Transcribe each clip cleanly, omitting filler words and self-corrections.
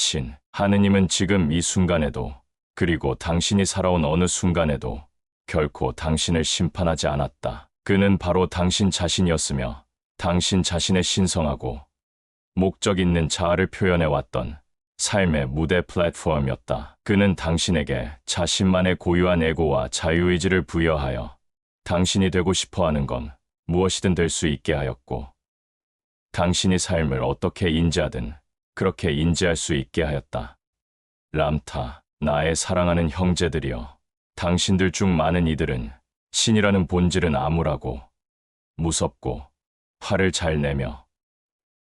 신, 하느님은 지금 이 순간에도, 그리고 당신이 살아온 어느 순간에도 결코 당신을 심판하지 않았다. 그는 바로 당신 자신이었으며 당신 자신의 신성하고 목적 있는 자아를 표현해왔던 삶의 무대 플랫폼이었다. 그는 당신에게 자신만의 고유한 에고와 자유의지를 부여하여 당신이 되고 싶어하는 건 무엇이든 될 수 있게 하였고, 당신이 삶을 어떻게 인지하든 그렇게 인지할 수 있게 하였다. 람타, 나의 사랑하는 형제들이여, 당신들 중 많은 이들은 신이라는 본질은 암울하고 무섭고 화를 잘 내며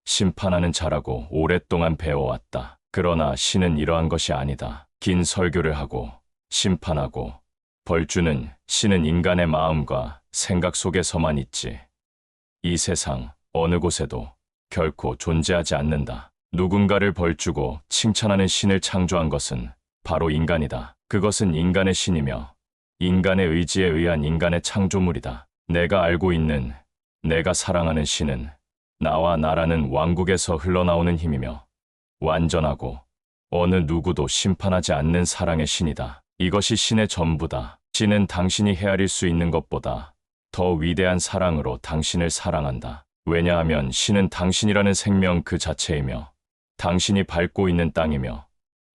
심판하는 자라고 오랫동안 배워왔다. 그러나 신은 이러한 것이 아니다. 긴 설교를 하고 심판하고 벌주는 신은 인간의 마음과 생각 속에서만 있지, 이 세상 어느 곳에도 결코 존재하지 않는다. 누군가를 벌주고 칭찬하는 신을 창조한 것은 바로 인간이다. 그것은 인간의 신이며 인간의 의지에 의한 인간의 창조물이다. 내가 알고 있는, 내가 사랑하는 신은 나와 나라는 왕국에서 흘러나오는 힘이며 완전하고 어느 누구도 심판하지 않는 사랑의 신이다. 이것이 신의 전부다. 신은 당신이 헤아릴 수 있는 것보다 더 위대한 사랑으로 당신을 사랑한다. 왜냐하면 신은 당신이라는 생명 그 자체이며 당신이 밟고 있는 땅이며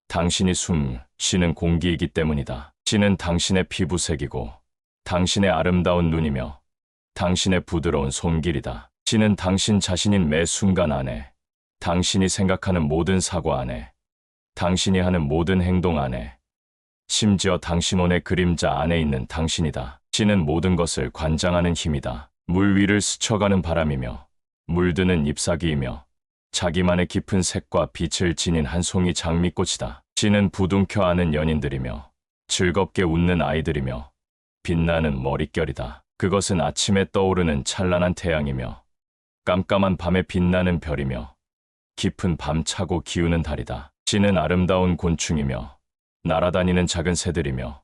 당신이 숨 쉬는 공기이기 때문이다. 신은 당신의 피부색이고 당신의 아름다운 눈이며 당신의 부드러운 손길이다. 신은 당신 자신인 매 순간 안에, 당신이 생각하는 모든 사고 안에, 당신이 하는 모든 행동 안에, 심지어 당신 혼의 그림자 안에 있는 당신이다. 신은 모든 것을 관장하는 힘이다. 물 위를 스쳐가는 바람이며 물드는 잎사귀이며 자기만의 깊은 색과 빛을 지닌 한 송이 장미꽃이다. 신은 부둥켜 안은 연인들이며 즐겁게 웃는 아이들이며 빛나는 머릿결이다. 그것은 아침에 떠오르는 찬란한 태양이며 깜깜한 밤에 빛나는 별이며 깊은 밤 차고 기우는 달이다. 신은 아름다운 곤충이며 날아다니는 작은 새들이며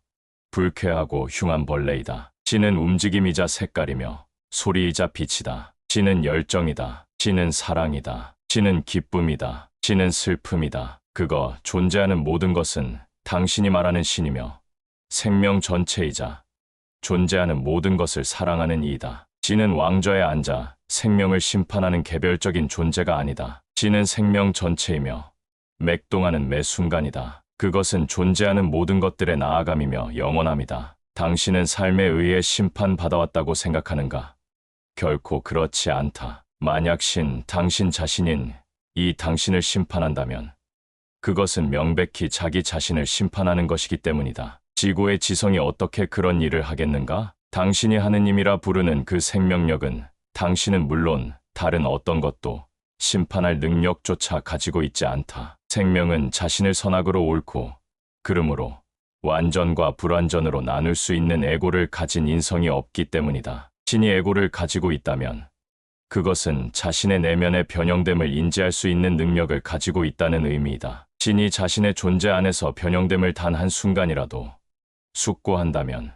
불쾌하고 흉한 벌레이다. 신은 움직임이자 색깔이며 소리이자 빛이다. 신은 열정이다. 신은 사랑이다. 신은 기쁨이다. 신은 슬픔이다. 그거 존재하는 모든 것은 당신이 말하는 신이며 생명 전체이자 존재하는 모든 것을 사랑하는 이이다. 신은 왕좌에 앉아 생명을 심판하는 개별적인 존재가 아니다. 신은 생명 전체이며 맥동하는 매 순간이다. 그것은 존재하는 모든 것들의 나아감이며 영원함이다. 당신은 삶에 의해 심판받아왔다고 생각하는가? 결코 그렇지 않다. 만약 당신 자신인 이 당신을 심판한다면 그것은 명백히 자기 자신을 심판하는 것이기 때문이다. 지구의 지성이 어떻게 그런 일을 하겠는가? 당신이 하느님이라 부르는 그 생명력은 당신은 물론 다른 어떤 것도 심판할 능력조차 가지고 있지 않다. 생명은 자신을 선악으로 옳고 그름으로 완전과 불완전으로 나눌 수 있는 에고를 가진 인성이 없기 때문이다. 신이 에고를 가지고 있다면 그것은 자신의 내면의 변형됨을 인지할 수 있는 능력을 가지고 있다는 의미이다. 신이 자신의 존재 안에서 변형됨을 단 한순간이라도 숙고한다면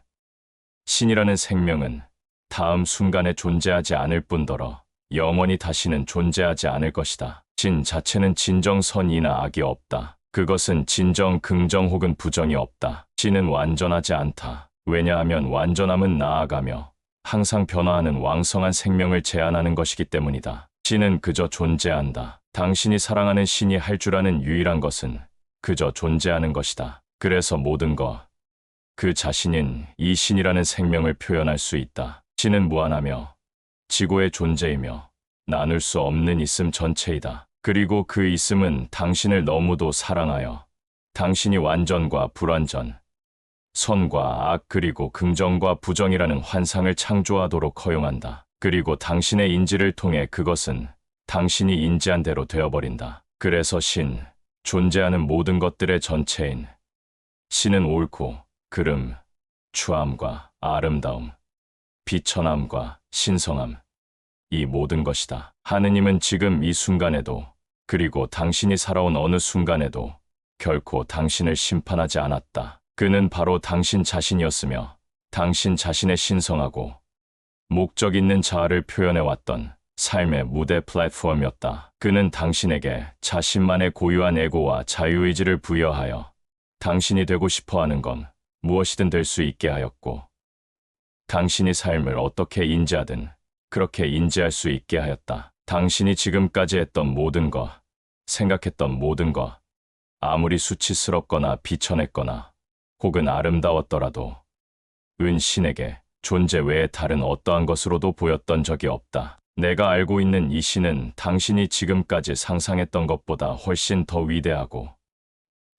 신이라는 생명은 다음 순간에 존재하지 않을 뿐더러 영원히 다시는 존재하지 않을 것이다. 신 자체는 진정 선이나 악이 없다. 그것은 진정 긍정 혹은 부정이 없다. 신은 완전하지 않다. 왜냐하면 완전함은 나아가며 항상 변화하는 왕성한 생명을 제한하는 것이기 때문이다. 신은 그저 존재한다. 당신이 사랑하는 신이 할 줄 아는 유일한 것은 그저 존재하는 것이다. 그래서 모든 것, 그 자신인 이 신이라는 생명을 표현할 수 있다. 신은 무한하며 지구의 존재이며 나눌 수 없는 있음 전체이다. 그리고 그 있음은 당신을 너무도 사랑하여 당신이 완전과 불완전, 선과 악 그리고 긍정과 부정이라는 환상을 창조하도록 허용한다. 그리고 당신의 인지를 통해 그것은 당신이 인지한 대로 되어버린다. 그래서 존재하는 모든 것들의 전체인 신은 옳고 그름, 추함과 아름다움, 비천함과 신성함, 이 모든 것이다. 하느님은 지금 이 순간에도 그리고 당신이 살아온 어느 순간에도 결코 당신을 심판하지 않았다. 그는 바로 당신 자신이었으며 당신 자신의 신성하고 목적 있는 자아를 표현해왔던 삶의 무대 플랫폼이었다. 그는 당신에게 자신만의 고유한 에고와 자유의지를 부여하여 당신이 되고 싶어 하는 건 무엇이든 될 수 있게 하였고, 당신이 삶을 어떻게 인지하든 그렇게 인지할 수 있게 하였다. 당신이 지금까지 했던 모든 것, 생각했던 모든 것, 아무리 수치스럽거나 비천했거나 혹은 아름다웠더라도 신에게 존재 외에 다른 어떠한 것으로도 보였던 적이 없다. 내가 알고 있는 이 신은 당신이 지금까지 상상했던 것보다 훨씬 더 위대하고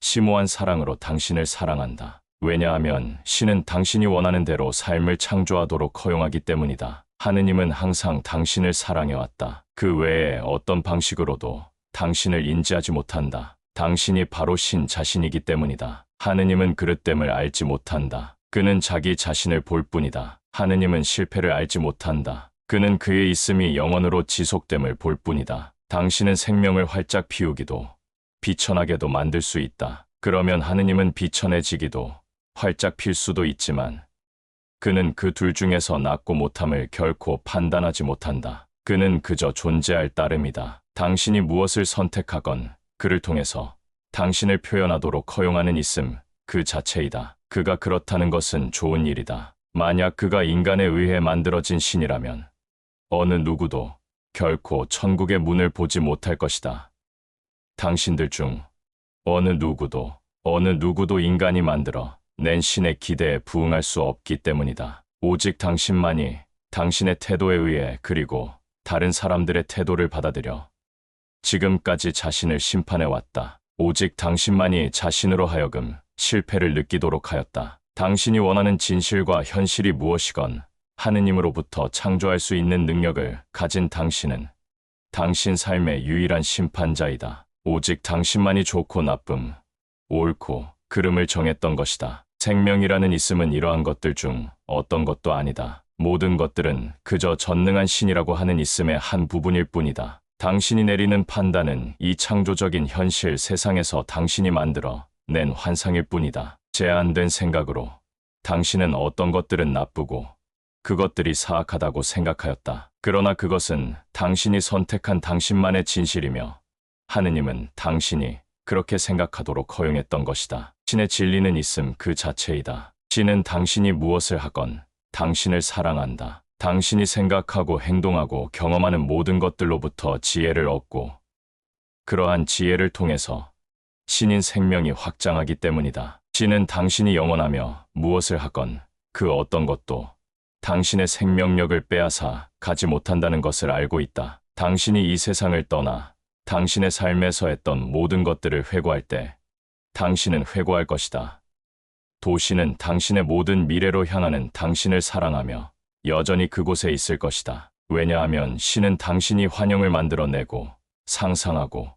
심오한 사랑으로 당신을 사랑한다. 왜냐하면 신은 당신이 원하는 대로 삶을 창조하도록 허용하기 때문이다. 하느님은 항상 당신을 사랑해왔다. 그 외에 어떤 방식으로도 당신을 인지하지 못한다. 당신이 바로 신 자신이기 때문이다. 하느님은 그릇됨을 알지 못한다. 그는 자기 자신을 볼 뿐이다. 하느님은 실패를 알지 못한다. 그는 그의 있음이 영원으로 지속됨을 볼 뿐이다. 당신은 생명을 활짝 피우기도 비천하게도 만들 수 있다. 그러면 하느님은 비천해지기도 활짝 필 수도 있지만 그는 그 둘 중에서 낫고 못함을 결코 판단하지 못한다. 그는 그저 존재할 따름이다. 당신이 무엇을 선택하건 그를 통해서 당신을 표현하도록 허용하는 있음 그 자체이다. 그가 그렇다는 것은 좋은 일이다. 만약 그가 인간에 의해 만들어진 신이라면 어느 누구도 결코 천국의 문을 보지 못할 것이다. 당신들 중 어느 누구도 인간이 만들어 낸 신의 기대에 부응할 수 없기 때문이다. 오직 당신만이 당신의 태도에 의해 그리고 다른 사람들의 태도를 받아들여 지금까지 자신을 심판해왔다. 오직 당신만이 자신으로 하여금 실패를 느끼도록 하였다. 당신이 원하는 진실과 현실이 무엇이건 하느님으로부터 창조할 수 있는 능력을 가진 당신은 당신 삶의 유일한 심판자이다. 오직 당신만이 좋고 나쁨, 옳고 그름을 정했던 것이다. 생명이라는 있음은 이러한 것들 중 어떤 것도 아니다. 모든 것들은 그저 전능한 신이라고 하는 있음의 한 부분일 뿐이다. 당신이 내리는 판단은 이 창조적인 현실 세상에서 당신이 만들어 낸 환상일 뿐이다. 제한된 생각으로 당신은 어떤 것들은 나쁘고 그것들이 사악하다고 생각하였다. 그러나 그것은 당신이 선택한 당신만의 진실이며 하느님은 당신이 그렇게 생각하도록 허용했던 것이다. 신의 진리는 있음 그 자체이다. 신은 당신이 무엇을 하건 당신을 사랑한다. 당신이 생각하고 행동하고 경험하는 모든 것들로부터 지혜를 얻고 그러한 지혜를 통해서 신인 생명이 확장하기 때문이다. 신은 당신이 영원하며 무엇을 하건 그 어떤 것도 당신의 생명력을 빼앗아 가지 못한다는 것을 알고 있다. 당신이 이 세상을 떠나 당신의 삶에서 했던 모든 것들을 회고할 때 당신은 회고할 것이다. 도시는 당신의 모든 미래로 향하는 당신을 사랑하며 여전히 그곳에 있을 것이다. 왜냐하면 신은 당신이 환영을 만들어내고 상상하고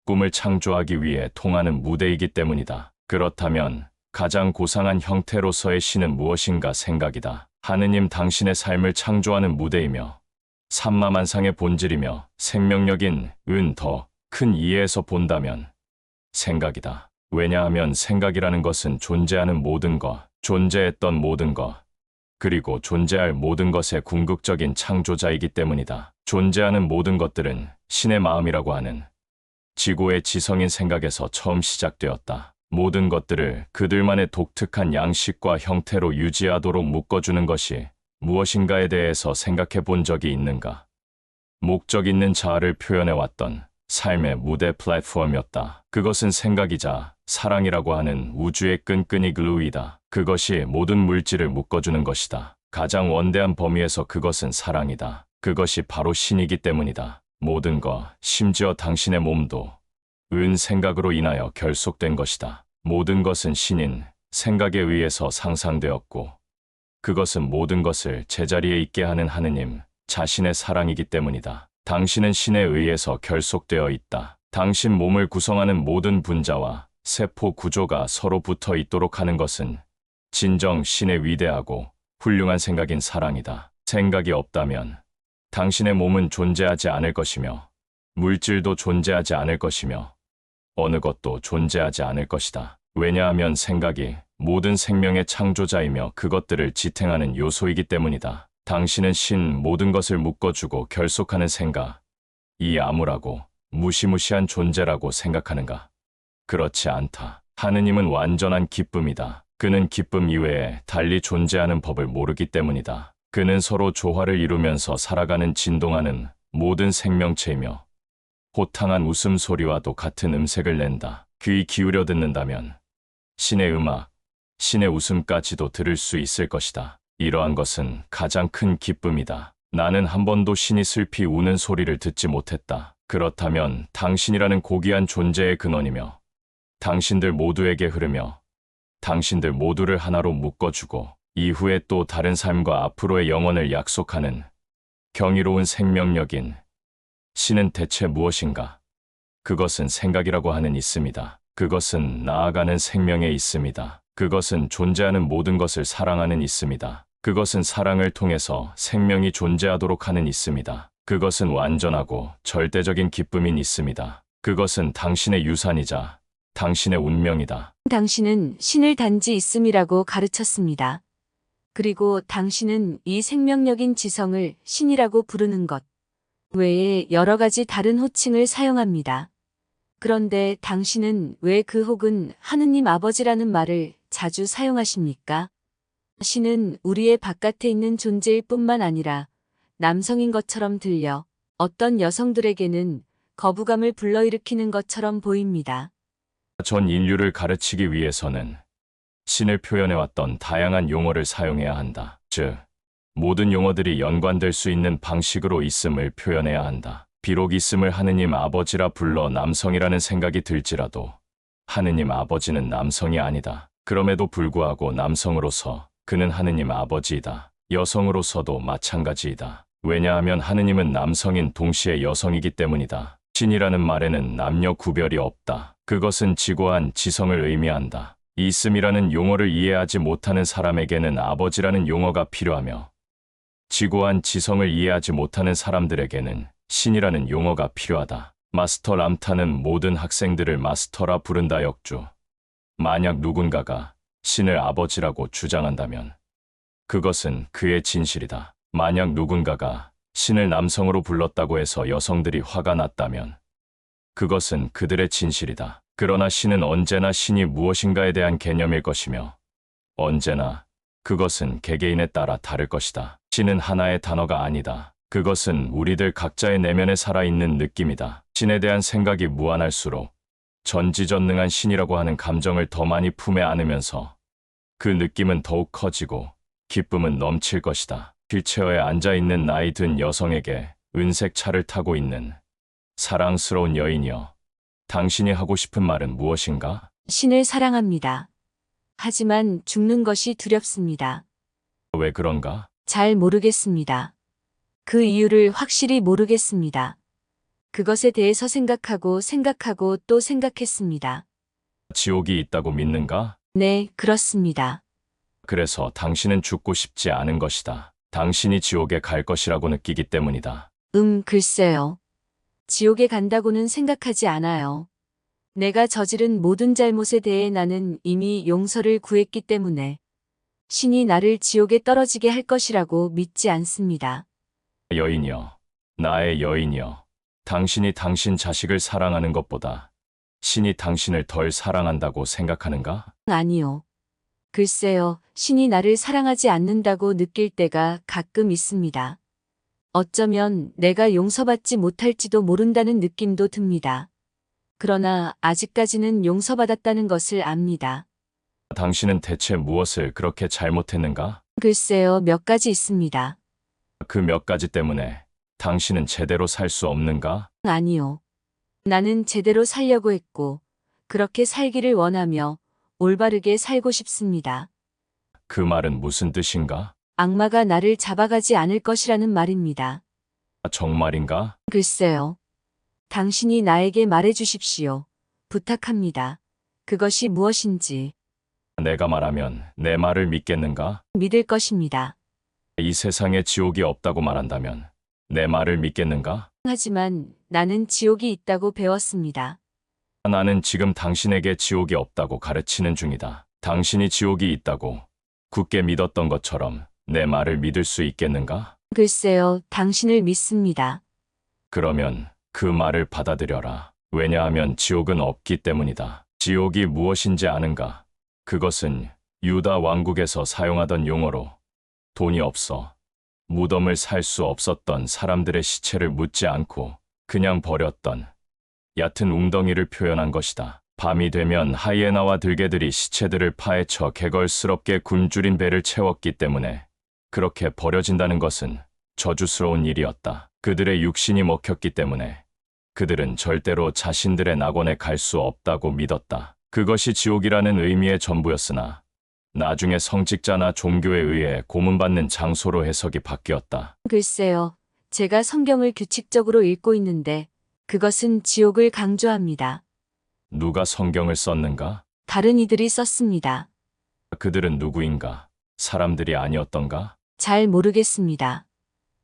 꿈을 창조하기 위해 통하는 무대이기 때문이다. 그렇다면 가장 고상한 형태로서의 신은 무엇인가 생각이다. 하느님 당신의 삶을 창조하는 무대이며 삼마만상의 본질이며 생명력인 더 큰 이해에서 본다면 생각이다. 왜냐하면 생각이라는 것은 존재하는 모든 것, 존재했던 모든 것, 그리고 존재할 모든 것의 궁극적인 창조자이기 때문이다. 존재하는 모든 것들은 신의 마음이라고 하는 지고의 지성인 생각에서 처음 시작되었다. 모든 것들을 그들만의 독특한 양식과 형태로 유지하도록 묶어주는 것이 무엇인가에 대해서 생각해 본 적이 있는가? 목적 있는 자아를 표현해왔던 삶의 무대 플랫폼이었다. 그것은 생각이자 사랑이라고 하는 우주의 끈끈이 글루이다. 그것이 모든 물질을 묶어주는 것이다. 가장 원대한 범위에서 그것은 사랑이다. 그것이 바로 신이기 때문이다. 모든 것, 심지어 당신의 몸도 생각으로 인하여 결속된 것이다. 모든 것은 신인 생각에 의해서 상상되었고 그것은 모든 것을 제자리에 있게 하는 하느님 자신의 사랑이기 때문이다. 당신은 신에 의해서 결속되어 있다. 당신 몸을 구성하는 모든 분자와 세포 구조가 서로 붙어 있도록 하는 것은 진정 신의 위대하고 훌륭한 생각인 사랑이다. 생각이 없다면 당신의 몸은 존재하지 않을 것이며 물질도 존재하지 않을 것이며 어느 것도 존재하지 않을 것이다. 왜냐하면 생각이 모든 생명의 창조자이며 그것들을 지탱하는 요소이기 때문이다. 당신은 신 모든 것을 묶어주고 결속하는 생각, 이 암울하고 무시무시한 존재라고 생각하는가? 그렇지 않다. 하느님은 완전한 기쁨이다. 그는 기쁨 이외에 달리 존재하는 법을 모르기 때문이다. 그는 서로 조화를 이루면서 살아가는 진동하는 모든 생명체이며 호탕한 웃음소리와도 같은 음색을 낸다. 귀 기울여 듣는다면 신의 음악, 신의 웃음까지도 들을 수 있을 것이다. 이러한 것은 가장 큰 기쁨이다. 나는 한 번도 신이 슬피 우는 소리를 듣지 못했다. 그렇다면 당신이라는 고귀한 존재의 근원이며 당신들 모두에게 흐르며 당신들 모두를 하나로 묶어주고 이후에 또 다른 삶과 앞으로의 영원을 약속하는 경이로운 생명력인 신은 대체 무엇인가? 그것은 생각이라고 하는 있음이다. 그것은 나아가는 생명에 있음이다. 그것은 존재하는 모든 것을 사랑하는 있음이다. 그것은 사랑을 통해서 생명이 존재하도록 하는 있음이다. 그것은 완전하고 절대적인 기쁨인 있음이다. 그것은 당신의 유산이자 당신의 운명이다. 당신은 신을 단지 있음이라고 가르쳤습니다. 그리고 당신은 이 생명력인 지성을 신이라고 부르는 것 외에 여러 가지 다른 호칭을 사용합니다. 그런데 당신은 왜 그 혹은 하느님 아버지라는 말을 자주 사용하십니까? 신은 우리의 바깥에 있는 존재일 뿐만 아니라 남성인 것처럼 들려 어떤 여성들에게는 거부감을 불러일으키는 것처럼 보입니다. 전 인류를 가르치기 위해서는 신을 표현해왔던 다양한 용어를 사용해야 한다. 즉, 모든 용어들이 연관될 수 있는 방식으로 있음을 표현해야 한다. 비록 있음을 하느님 아버지라 불러 남성이라는 생각이 들지라도 하느님 아버지는 남성이 아니다. 그럼에도 불구하고 남성으로서 그는 하느님 아버지이다. 여성으로서도 마찬가지이다. 왜냐하면 하느님은 남성인 동시에 여성이기 때문이다. 신이라는 말에는 남녀 구별이 없다. 그것은 지고한 지성을 의미한다. 있음이라는 용어를 이해하지 못하는 사람에게는 아버지라는 용어가 필요하며 지고한 지성을 이해하지 못하는 사람들에게는 신이라는 용어가 필요하다. 마스터 람타는 모든 학생들을 마스터라 부른다 역주. 만약 누군가가 신을 아버지라고 주장한다면 그것은 그의 진실이다. 만약 누군가가 신을 남성으로 불렀다고 해서 여성들이 화가 났다면 그것은 그들의 진실이다. 그러나 신은 언제나 신이 무엇인가에 대한 개념일 것이며 언제나 그것은 개개인에 따라 다를 것이다. 신은 하나의 단어가 아니다. 그것은 우리들 각자의 내면에 살아있는 느낌이다. 신에 대한 생각이 무한할수록 전지전능한 신이라고 하는 감정을 더 많이 품에 안으면서 그 느낌은 더욱 커지고 기쁨은 넘칠 것이다. 휠체어에 앉아있는 나이 든 여성에게 은색 차를 타고 있는 사랑스러운 여인이여, 당신이 하고 싶은 말은 무엇인가? 신을 사랑합니다. 하지만 죽는 것이 두렵습니다. 왜 그런가? 잘 모르겠습니다. 그 이유를 확실히 모르겠습니다. 그것에 대해서 생각하고 또 생각했습니다. 지옥이 있다고 믿는가? 네, 그렇습니다. 그래서 당신은 죽고 싶지 않은 것이다. 당신이 지옥에 갈 것이라고 느끼기 때문이다. 글쎄요. 지옥에 간다고는 생각하지 않아요. 내가 저지른 모든 잘못에 대해 나는 이미 용서를 구했기 때문에 신이 나를 지옥에 떨어지게 할 것이라고 믿지 않습니다. 여인이여, 나의 여인이여, 당신이 당신 자식을 사랑하는 것보다 신이 당신을 덜 사랑한다고 생각하는가? 아니요. 글쎄요, 신이 나를 사랑하지 않는다고 느낄 때가 가끔 있습니다. 어쩌면 내가 용서받지 못할지도 모른다는 느낌도 듭니다. 그러나 아직까지는 용서받았다는 것을 압니다. 당신은 대체 무엇을 그렇게 잘못했는가? 글쎄요, 몇 가지 있습니다. 그 몇 가지 때문에 당신은 제대로 살 수 없는가? 아니요. 나는 제대로 살려고 했고, 그렇게 살기를 원하며 올바르게 살고 싶습니다. 그 말은 무슨 뜻인가? 악마가 나를 잡아가지 않을 것이라는 말입니다. 정말인가? 글쎄요. 당신이 나에게 말해 주십시오. 부탁합니다. 그것이 무엇인지 내가 말하면 내 말을 믿겠는가? 믿을 것입니다. 이 세상에 지옥이 없다고 말한다면 내 말을 믿겠는가? 하지만 나는 지옥이 있다고 배웠습니다. 나는 지금 당신에게 지옥이 없다고 가르치는 중이다. 당신이 지옥이 있다고 굳게 믿었던 것처럼 내 말을 믿을 수 있겠는가? 글쎄요, 당신을 믿습니다. 그러면 그 말을 받아들여라. 왜냐하면 지옥은 없기 때문이다. 지옥이 무엇인지 아는가? 그것은 유다 왕국에서 사용하던 용어로 돈이 없어 무덤을 살 수 없었던 사람들의 시체를 묻지 않고 그냥 버렸던 얕은 웅덩이를 표현한 것이다. 밤이 되면 하이에나와 들개들이 시체들을 파헤쳐 개걸스럽게 굶주린 배를 채웠기 때문에 그렇게 버려진다는 것은 저주스러운 일이었다. 그들의 육신이 먹혔기 때문에 그들은 절대로 자신들의 낙원에 갈 수 없다고 믿었다. 그것이 지옥이라는 의미의 전부였으나 나중에 성직자나 종교에 의해 고문받는 장소로 해석이 바뀌었다. 글쎄요, 제가 성경을 규칙적으로 읽고 있는데 그것은 지옥을 강조합니다. 누가 성경을 썼는가? 다른 이들이 썼습니다. 그들은 누구인가? 사람들이 아니었던가? 잘 모르겠습니다.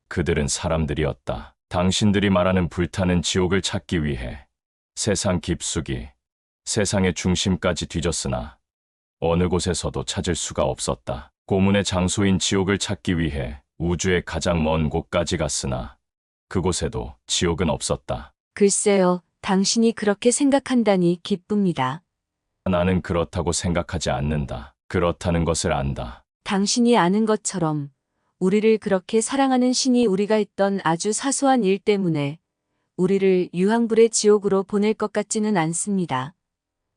그들은 사람들이었다. 당신들이 말하는 불타는 지옥을 찾기 위해 세상 깊숙이, 세상의 중심까지 뒤졌으나 어느 곳에서도 찾을 수가 없었다. 고문의 장소인 지옥을 찾기 위해 우주의 가장 먼 곳까지 갔으나 그곳에도 지옥은 없었다. 글쎄요, 당신이 그렇게 생각한다니 기쁩니다. 나는 그렇다고 생각하지 않는다. 그렇다는 것을 안다. 당신이 아는 것처럼 우리를 그렇게 사랑하는 신이 우리가 했던 아주 사소한 일 때문에 우리를 유황불의 지옥으로 보낼 것 같지는 않습니다.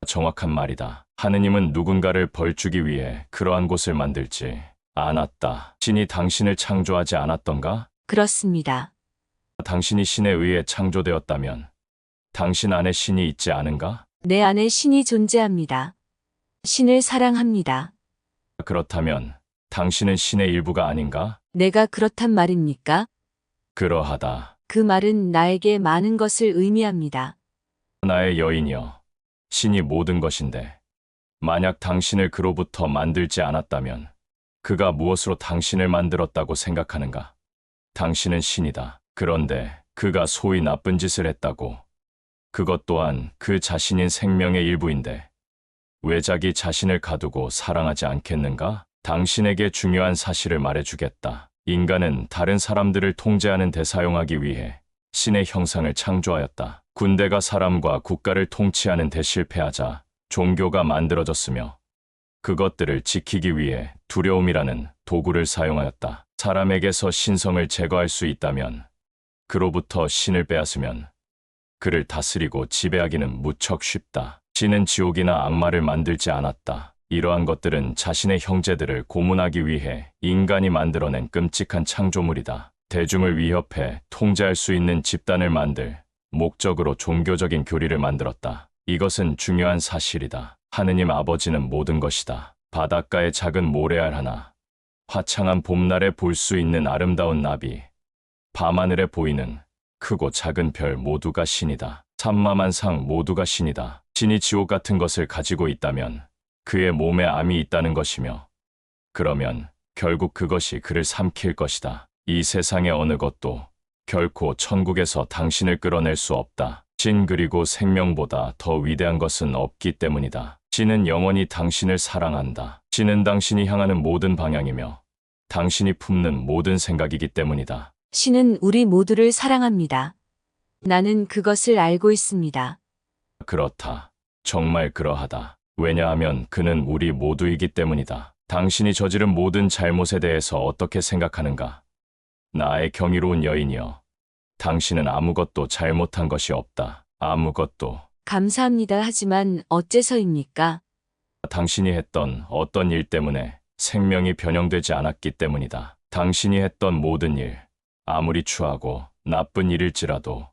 정확한 말이다. 하느님은 누군가를 벌주기 위해 그러한 곳을 만들지 않았다. 신이 당신을 창조하지 않았던가? 그렇습니다. 당신이 신에 의해 창조되었다면 당신 안에 신이 있지 않은가? 내 안에 신이 존재합니다. 신을 사랑합니다. 그렇다면 당신은 신의 일부가 아닌가? 내가 그렇단 말입니까? 그러하다. 그 말은 나에게 많은 것을 의미합니다. 나의 여인이여, 신이 모든 것인데 만약 당신을 그로부터 만들지 않았다면 그가 무엇으로 당신을 만들었다고 생각하는가? 당신은 신이다. 그런데 그가 소위 나쁜 짓을 했다고. 그것 또한 그 자신인 생명의 일부인데 왜 자기 자신을 가두고 사랑하지 않겠는가? 당신에게 중요한 사실을 말해주겠다. 인간은 다른 사람들을 통제하는 데 사용하기 위해 신의 형상을 창조하였다. 군대가 사람과 국가를 통치하는 데 실패하자 종교가 만들어졌으며 그것들을 지키기 위해 두려움이라는 도구를 사용하였다. 사람에게서 신성을 제거할 수 있다면 그로부터 신을 빼앗으면 그를 다스리고 지배하기는 무척 쉽다. 신은 지옥이나 악마를 만들지 않았다. 이러한 것들은 자신의 형제들을 고문하기 위해 인간이 만들어낸 끔찍한 창조물이다. 대중을 위협해 통제할 수 있는 집단을 만들 목적으로 종교적인 교리를 만들었다. 이것은 중요한 사실이다. 하느님 아버지는 모든 것이다. 바닷가의 작은 모래알 하나, 화창한 봄날에 볼 수 있는 아름다운 나비, 밤하늘에 보이는 크고 작은 별 모두가 신이다. 삼마만 상 모두가 신이다. 신이 지옥 같은 것을 가지고 있다면 그의 몸에 암이 있다는 것이며 그러면 결국 그것이 그를 삼킬 것이다. 이 세상의 어느 것도 결코 천국에서 당신을 끌어낼 수 없다. 신 그리고 생명보다 더 위대한 것은 없기 때문이다. 신은 영원히 당신을 사랑한다. 신은 당신이 향하는 모든 방향이며 당신이 품는 모든 생각이기 때문이다. 신은 우리 모두를 사랑합니다. 나는 그것을 알고 있습니다. 그렇다. 정말 그러하다. 왜냐하면 그는 우리 모두이기 때문이다. 당신이 저지른 모든 잘못에 대해서 어떻게 생각하는가? 나의 경이로운 여인이여, 당신은 아무것도 잘못한 것이 없다. 아무것도. 감사합니다. 하지만 어째서입니까? 당신이 했던 어떤 일 때문에 생명이 변형되지 않았기 때문이다. 당신이 했던 모든 일, 아무리 추하고 나쁜 일일지라도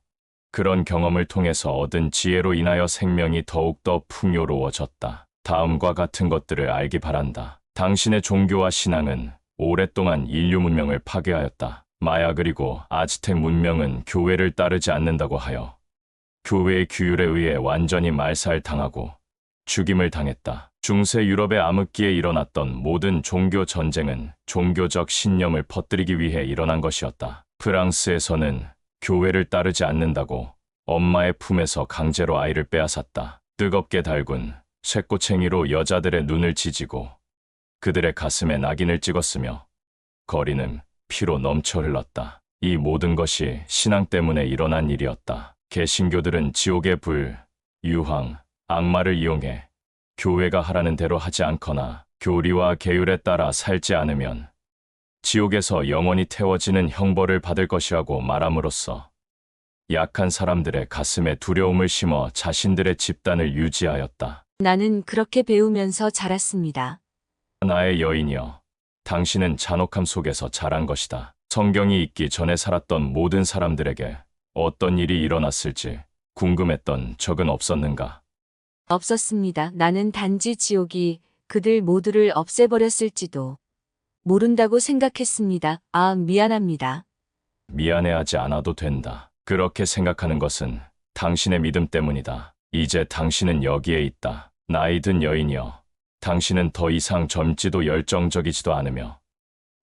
그런 경험을 통해서 얻은 지혜로 인하여 생명이 더욱더 풍요로워졌다. 다음과 같은 것들을 알기 바란다. 당신의 종교와 신앙은 오랫동안 인류 문명을 파괴하였다. 마야 그리고 아즈텍 문명은 교회를 따르지 않는다고 하여 교회의 규율에 의해 완전히 말살당하고 죽임을 당했다. 중세 유럽의 암흑기에 일어났던 모든 종교 전쟁은 종교적 신념을 퍼뜨리기 위해 일어난 것이었다. 프랑스에서는 교회를 따르지 않는다고 엄마의 품에서 강제로 아이를 빼앗았다. 뜨겁게 달군 쇠꼬챙이로 여자들의 눈을 지지고 그들의 가슴에 낙인을 찍었으며 거리는 피로 넘쳐 흘렀다. 이 모든 것이 신앙 때문에 일어난 일이었다. 개신교들은 지옥의 불, 유황, 악마를 이용해 교회가 하라는 대로 하지 않거나 교리와 계율에 따라 살지 않으면 지옥에서 영원히 태워지는 형벌을 받을 것이라고 말함으로써 약한 사람들의 가슴에 두려움을 심어 자신들의 집단을 유지하였다. 나는 그렇게 배우면서 자랐습니다. 나의 여인이여, 당신은 잔혹함 속에서 자란 것이다. 성경이 있기 전에 살았던 모든 사람들에게 어떤 일이 일어났을지 궁금했던 적은 없었는가? 없었습니다. 나는 단지 지옥이 그들 모두를 없애버렸을지도 모른다고 생각했습니다. 아, 미안합니다. 미안해하지 않아도 된다. 그렇게 생각하는 것은 당신의 믿음 때문이다. 이제 당신은 여기에 있다. 나이 든 여인이여, 당신은 더 이상 젊지도 열정적이지도 않으며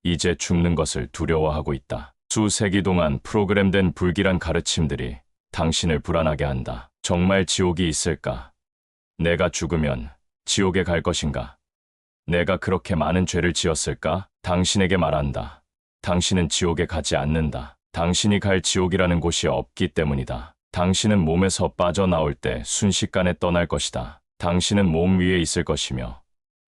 이제 죽는 것을 두려워하고 있다. 수세기 동안 프로그램된 불길한 가르침들이 당신을 불안하게 한다. 정말 지옥이 있을까? 내가 죽으면 지옥에 갈 것인가? 내가 그렇게 많은 죄를 지었을까? 당신에게 말한다. 당신은 지옥에 가지 않는다. 당신이 갈 지옥이라는 곳이 없기 때문이다. 당신은 몸에서 빠져나올 때 순식간에 떠날 것이다. 당신은 몸 위에 있을 것이며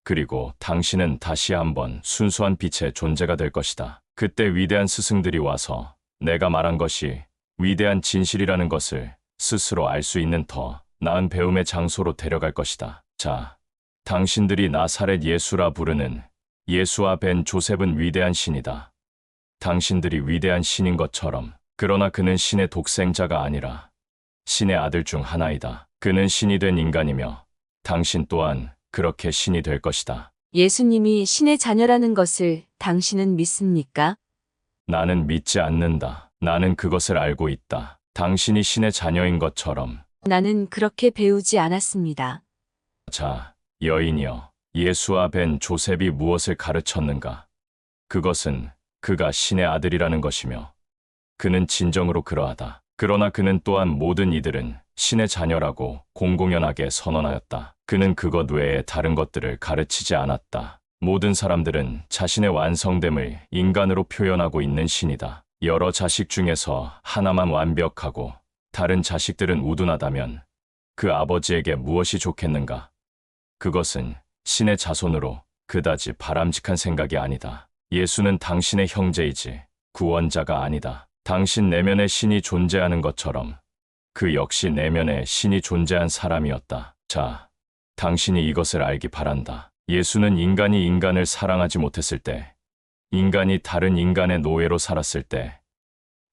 그리고 당신은 다시 한번 순수한 빛의 존재가 될 것이다. 그때 위대한 스승들이 와서 내가 말한 것이 위대한 진실이라는 것을 스스로 알 수 있는 더 나은 배움의 장소로 데려갈 것이다. 자, 당신들이 나사렛 예수라 부르는 예수와 벤 조셉은 위대한 신이다. 당신들이 위대한 신인 것처럼. 그러나 그는 신의 독생자가 아니라 신의 아들 중 하나이다. 그는 신이 된 인간이며 당신 또한 그렇게 신이 될 것이다. 예수님이 신의 자녀라는 것을 당신은 믿습니까? 나는 믿지 않는다. 나는 그것을 알고 있다. 당신이 신의 자녀인 것처럼. 나는 그렇게 배우지 않았습니다. 자, 여인이여, 예수와 벤 조셉이 무엇을 가르쳤는가? 그것은 그가 신의 아들이라는 것이며 그는 진정으로 그러하다. 그러나 그는 또한 모든 이들은 신의 자녀라고 공공연하게 선언하였다. 그는 그것 외에 다른 것들을 가르치지 않았다. 모든 사람들은 자신의 완성됨을 인간으로 표현하고 있는 신이다. 여러 자식 중에서 하나만 완벽하고 다른 자식들은 우둔하다면 그 아버지에게 무엇이 좋겠는가? 그것은 신의 자손으로 그다지 바람직한 생각이 아니다. 예수는 당신의 형제이지 구원자가 아니다. 당신 내면에 신이 존재하는 것처럼 그 역시 내면에 신이 존재한 사람이었다. 자, 당신이 이것을 알기 바란다. 예수는 인간이 인간을 사랑하지 못했을 때, 인간이 다른 인간의 노예로 살았을 때,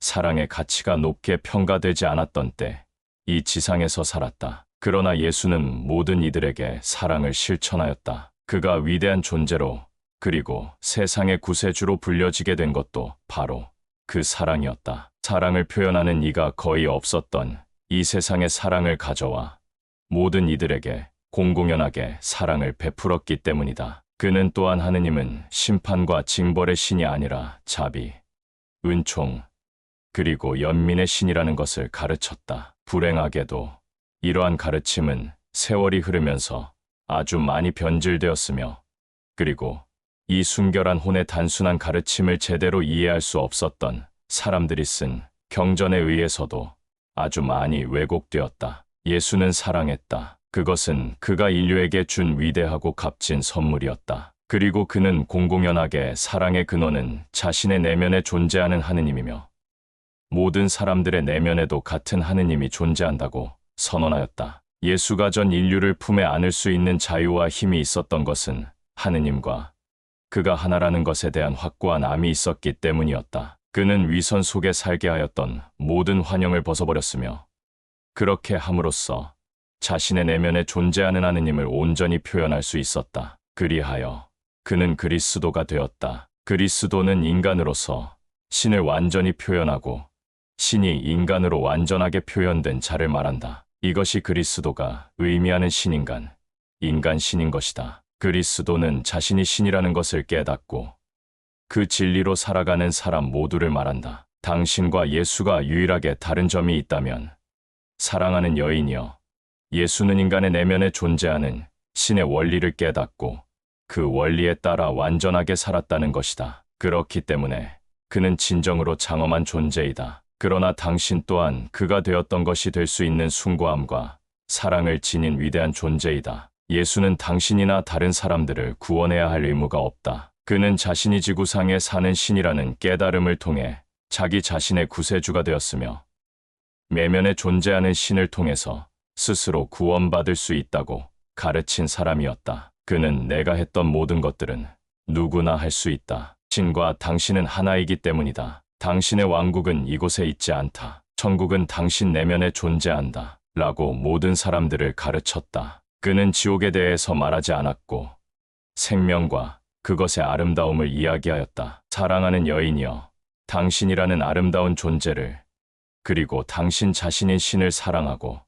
사랑의 가치가 높게 평가되지 않았던 때, 이 지상에서 살았다. 그러나 예수는 모든 이들에게 사랑을 실천하였다. 그가 위대한 존재로 그리고 세상의 구세주로 불려지게 된 것도 바로 그 사랑이었다. 사랑을 표현하는 이가 거의 없었던 이 세상의 사랑을 가져와 모든 이들에게 공공연하게 사랑을 베풀었기 때문이다. 그는 또한 하느님은 심판과 징벌의 신이 아니라 자비, 은총, 그리고 연민의 신이라는 것을 가르쳤다. 불행하게도 이러한 가르침은 세월이 흐르면서 아주 많이 변질되었으며 그리고 이 순결한 혼의 단순한 가르침을 제대로 이해할 수 없었던 사람들이 쓴 경전에 의해서도 아주 많이 왜곡되었다. 예수는 사랑했다. 그것은 그가 인류에게 준 위대하고 값진 선물이었다. 그리고 그는 공공연하게 사랑의 근원은 자신의 내면에 존재하는 하느님이며 모든 사람들의 내면에도 같은 하느님이 존재한다고 선언하였다. 예수가 전 인류를 품에 안을 수 있는 자유와 힘이 있었던 것은 하느님과 그가 하나라는 것에 대한 확고한 암이 있었기 때문이었다. 그는 위선 속에 살게 하였던 모든 환영을 벗어버렸으며 그렇게 함으로써 자신의 내면에 존재하는 하느님을 온전히 표현할 수 있었다. 그리하여 그는 그리스도가 되었다. 그리스도는 인간으로서 신을 완전히 표현하고 신이 인간으로 완전하게 표현된 자를 말한다. 이것이 그리스도가 의미하는 신인간, 인간신인 것이다. 그리스도는 자신이 신이라는 것을 깨닫고 그 진리로 살아가는 사람 모두를 말한다. 당신과 예수가 유일하게 다른 점이 있다면 사랑하는 여인이여, 예수는 인간의 내면에 존재하는 신의 원리를 깨닫고 그 원리에 따라 완전하게 살았다는 것이다. 그렇기 때문에 그는 진정으로 장엄한 존재이다. 그러나 당신 또한 그가 되었던 것이 될 수 있는 숭고함과 사랑을 지닌 위대한 존재이다. 예수는 당신이나 다른 사람들을 구원해야 할 의무가 없다. 그는 자신이 지구상에 사는 신이라는 깨달음을 통해 자기 자신의 구세주가 되었으며 내면에 존재하는 신을 통해서 스스로 구원받을 수 있다고 가르친 사람이었다. 그는 내가 했던 모든 것들은 누구나 할 수 있다. 신과 당신은 하나이기 때문이다. 당신의 왕국은 이곳에 있지 않다. 천국은 당신 내면에 존재한다. 라고 모든 사람들을 가르쳤다. 그는 지옥에 대해서 말하지 않았고 생명과 그것의 아름다움을 이야기하였다. 사랑하는 여인이여, 당신이라는 아름다운 존재를 그리고 당신 자신인 신을 사랑하고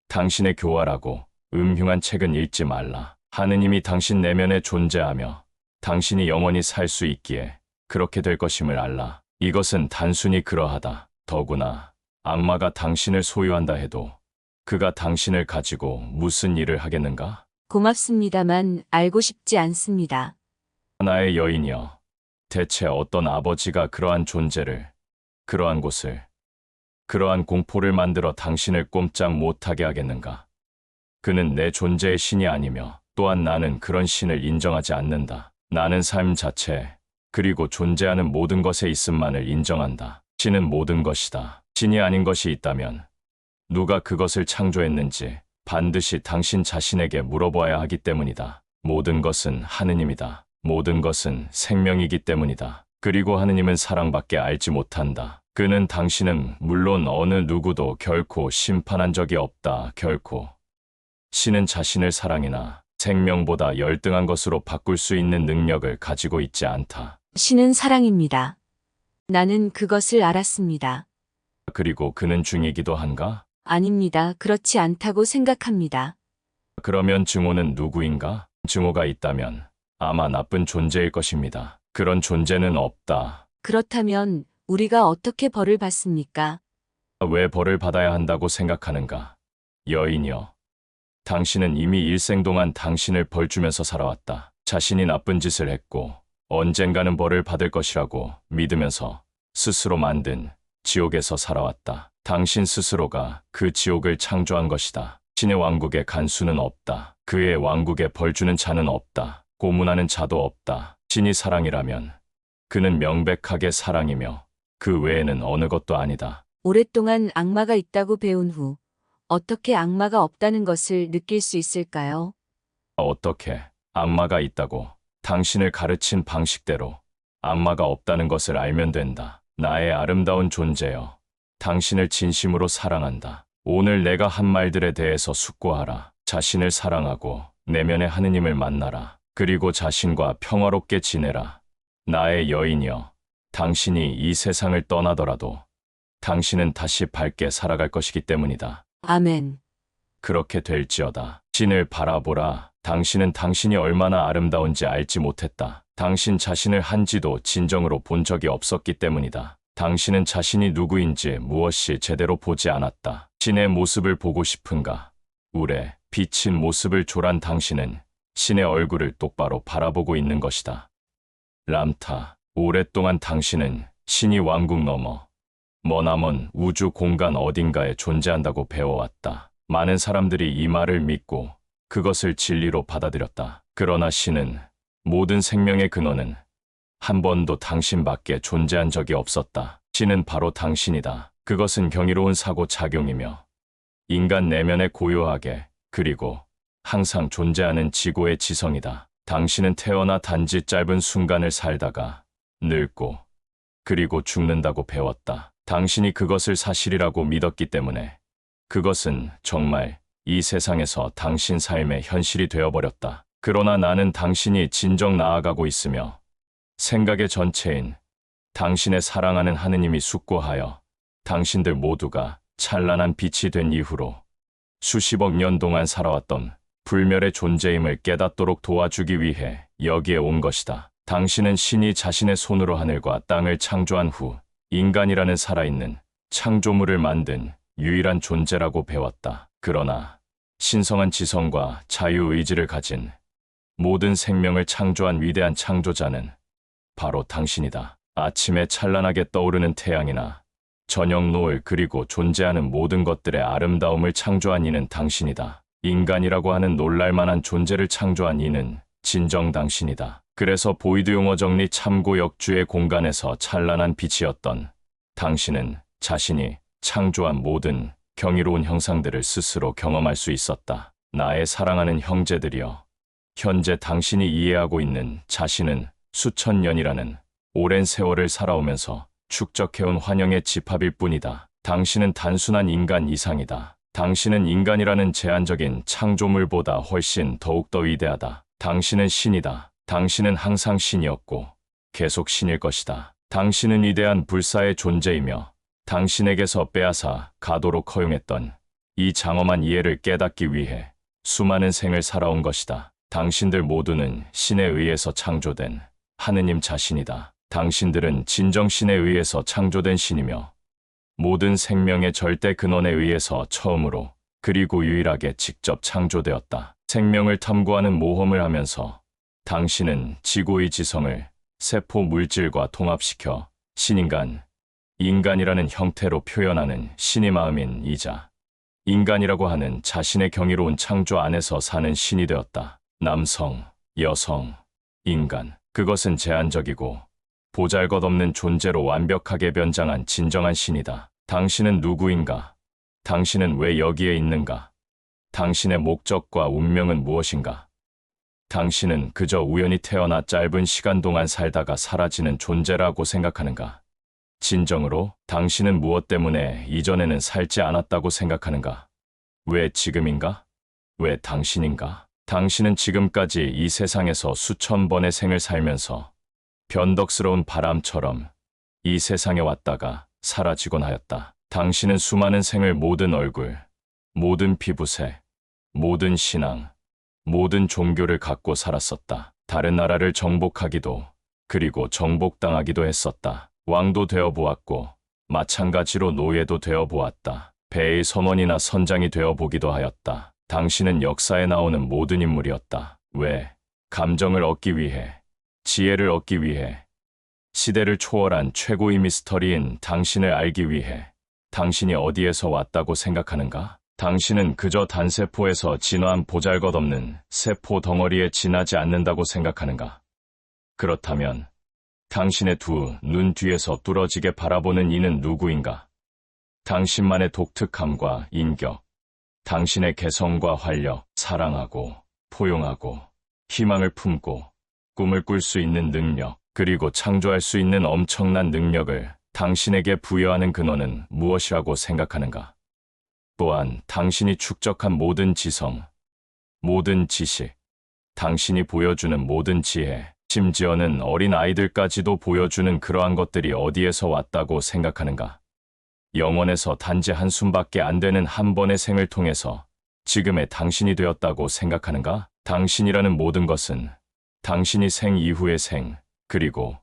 당신의 교활하고 음흉한 책은 읽지 말라. 하느님이 당신 내면에 존재하며 당신이 영원히 살 수 있기에 그렇게 될 것임을 알라. 이것은 단순히 그러하다. 더구나 악마가 당신을 소유한다 해도 그가 당신을 가지고 무슨 일을 하겠는가? 고맙습니다만 알고 싶지 않습니다. 나의 여인이여, 대체 어떤 아버지가 그러한 존재를, 그러한 곳을, 그러한 공포를 만들어 당신을 꼼짝 못하게 하겠는가? 그는 내 존재의 신이 아니며 또한 나는 그런 신을 인정하지 않는다. 나는 삶 자체, 그리고 존재하는 모든 것에 있음만을 인정한다. 신은 모든 것이다. 신이 아닌 것이 있다면 누가 그것을 창조했는지 반드시 당신 자신에게 물어보아야 하기 때문이다. 모든 것은 하느님이다. 모든 것은 생명이기 때문이다. 그리고 하느님은 사랑밖에 알지 못한다. 그는 당신은 물론 어느 누구도 결코 심판한 적이 없다. 결코. 신은 자신을 사랑이나 생명보다 열등한 것으로 바꿀 수 있는 능력을 가지고 있지 않다. 신은 사랑입니다. 나는 그것을 알았습니다. 그리고 그는 중이기도 한가? 아닙니다. 그렇지 않다고 생각합니다. 그러면 증오는 누구인가? 증오가 있다면 아마 나쁜 존재일 것입니다. 그런 존재는 없다. 그렇다면 우리가 어떻게 벌을 받습니까? 왜 벌을 받아야 한다고 생각하는가? 여인이여, 당신은 이미 일생 동안 당신을 벌 주면서 살아왔다. 자신이 나쁜 짓을 했고 언젠가는 벌을 받을 것이라고 믿으면서 스스로 만든 지옥에서 살아왔다. 당신 스스로가 그 지옥을 창조한 것이다. 신의 왕국에 간수는 없다. 그의 왕국에 벌 주는 자는 없다. 고문하는 자도 없다. 신이 사랑이라면 그는 명백하게 사랑이며 그 외에는 어느 것도 아니다. 오랫동안 악마가 있다고 배운 후 어떻게 악마가 없다는 것을 느낄 수 있을까요? 어떻게 악마가 있다고? 당신을 가르친 방식대로 악마가 없다는 것을 알면 된다. 나의 아름다운 존재여, 당신을 진심으로 사랑한다. 오늘 내가 한 말들에 대해서 숙고하라. 자신을 사랑하고 내면의 하느님을 만나라. 그리고 자신과 평화롭게 지내라. 나의 여인이여, 당신이 이 세상을 떠나더라도 당신은 다시 밝게 살아갈 것이기 때문이다. 아멘. 그렇게 될지어다. 신을 바라보라. 당신은 당신이 얼마나 아름다운지 알지 못했다. 당신 자신을 한지도 진정으로 본 적이 없었기 때문이다. 당신은 자신이 누구인지 무엇이 제대로 보지 않았다. 신의 모습을 보고 싶은가? 우레, 비친 모습을 조란 당신은 신의 얼굴을 똑바로 바라보고 있는 것이다. 람타, 오랫동안 당신은 신이 왕국 넘어 머나먼 우주 공간 어딘가에 존재한다고 배워왔다. 많은 사람들이 이 말을 믿고 그것을 진리로 받아들였다. 그러나 신은, 모든 생명의 근원은 한 번도 당신밖에 존재한 적이 없었다. 신은 바로 당신이다. 그것은 경이로운 사고 작용이며 인간 내면에 고요하게 그리고 항상 존재하는 지고의 지성이다. 당신은 태어나 단지 짧은 순간을 살다가 늙고 그리고 죽는다고 배웠다. 당신이 그것을 사실이라고 믿었기 때문에 그것은 정말 이 세상에서 당신 삶의 현실이 되어버렸다. 그러나 나는 당신이 진정 나아가고 있으며 생각의 전체인 당신의 사랑하는 하느님이 숙고하여 당신들 모두가 찬란한 빛이 된 이후로 수십억 년 동안 살아왔던 불멸의 존재임을 깨닫도록 도와주기 위해 여기에 온 것이다. 당신은 신이 자신의 손으로 하늘과 땅을 창조한 후 인간이라는 살아있는 창조물을 만든 유일한 존재라고 배웠다. 그러나 신성한 지성과 자유의지를 가진 모든 생명을 창조한 위대한 창조자는 바로 당신이다. 아침에 찬란하게 떠오르는 태양이나 저녁 노을 그리고 존재하는 모든 것들의 아름다움을 창조한 이는 당신이다. 인간이라고 하는 놀랄만한 존재를 창조한 이는 진정 당신이다. 그래서 보이드 용어 정리 참고 역주의 공간에서 찬란한 빛이었던 당신은 자신이 창조한 모든 경이로운 형상들을 스스로 경험할 수 있었다. 나의 사랑하는 형제들이여, 현재 당신이 이해하고 있는 자신은 수천 년이라는 오랜 세월을 살아오면서 축적해온 환영의 집합일 뿐이다. 당신은 단순한 인간 이상이다. 당신은 인간이라는 제한적인 창조물보다 훨씬 더욱더 위대하다. 당신은 신이다. 당신은 항상 신이었고 계속 신일 것이다. 당신은 위대한 불사의 존재이며 당신에게서 빼앗아 가도록 허용했던 이 장엄한 이해를 깨닫기 위해 수많은 생을 살아온 것이다. 당신들 모두는 신에 의해서 창조된 하느님 자신이다. 당신들은 진정 신에 의해서 창조된 신이며 모든 생명의 절대 근원에 의해서 처음으로 그리고 유일하게 직접 창조되었다. 생명을 탐구하는 모험을 하면서 당신은 지구의 지성을 세포 물질과 통합시켜 신인간, 인간이라는 형태로 표현하는 신의 마음인 이자 인간이라고 하는 자신의 경이로운 창조 안에서 사는 신이 되었다. 남성, 여성, 인간. 그것은 제한적이고 보잘것없는 존재로 완벽하게 변장한 진정한 신이다. 당신은 누구인가? 당신은 왜 여기에 있는가? 당신의 목적과 운명은 무엇인가? 당신은 그저 우연히 태어나 짧은 시간 동안 살다가 사라지는 존재라고 생각하는가? 진정으로 당신은 무엇 때문에 이전에는 살지 않았다고 생각하는가? 왜 지금인가? 왜 당신인가? 당신은 지금까지 이 세상에서 수천 번의 생을 살면서 변덕스러운 바람처럼 이 세상에 왔다가 사라지곤 하였다. 당신은 수많은 생을 모든 얼굴, 모든 피부색, 모든 신앙, 모든 종교를 갖고 살았었다. 다른 나라를 정복하기도 그리고 정복당하기도 했었다. 왕도 되어보았고 마찬가지로 노예도 되어보았다. 배의 선원이나 선장이 되어보기도 하였다. 당신은 역사에 나오는 모든 인물이었다. 왜? 감정을 얻기 위해, 지혜를 얻기 위해, 시대를 초월한 최고의 미스터리인 당신을 알기 위해. 당신이 어디에서 왔다고 생각하는가? 당신은 그저 단세포에서 진화한 보잘것없는 세포 덩어리에 지나지 않는다고 생각하는가? 그렇다면 당신의 두 눈 뒤에서 뚫어지게 바라보는 이는 누구인가? 당신만의 독특함과 인격, 당신의 개성과 활력, 사랑하고 포용하고 희망을 품고 꿈을 꿀 수 있는 능력, 그리고 창조할 수 있는 엄청난 능력을 당신에게 부여하는 근원은 무엇이라고 생각하는가? 또한 당신이 축적한 모든 지성, 모든 지식, 당신이 보여주는 모든 지혜, 심지어는 어린 아이들까지도 보여주는 그러한 것들이 어디에서 왔다고 생각하는가? 영원에서 단지 한숨밖에 안 되는 한 번의 생을 통해서 지금의 당신이 되었다고 생각하는가? 당신이라는 모든 것은 당신이 생 이후의 생, 그리고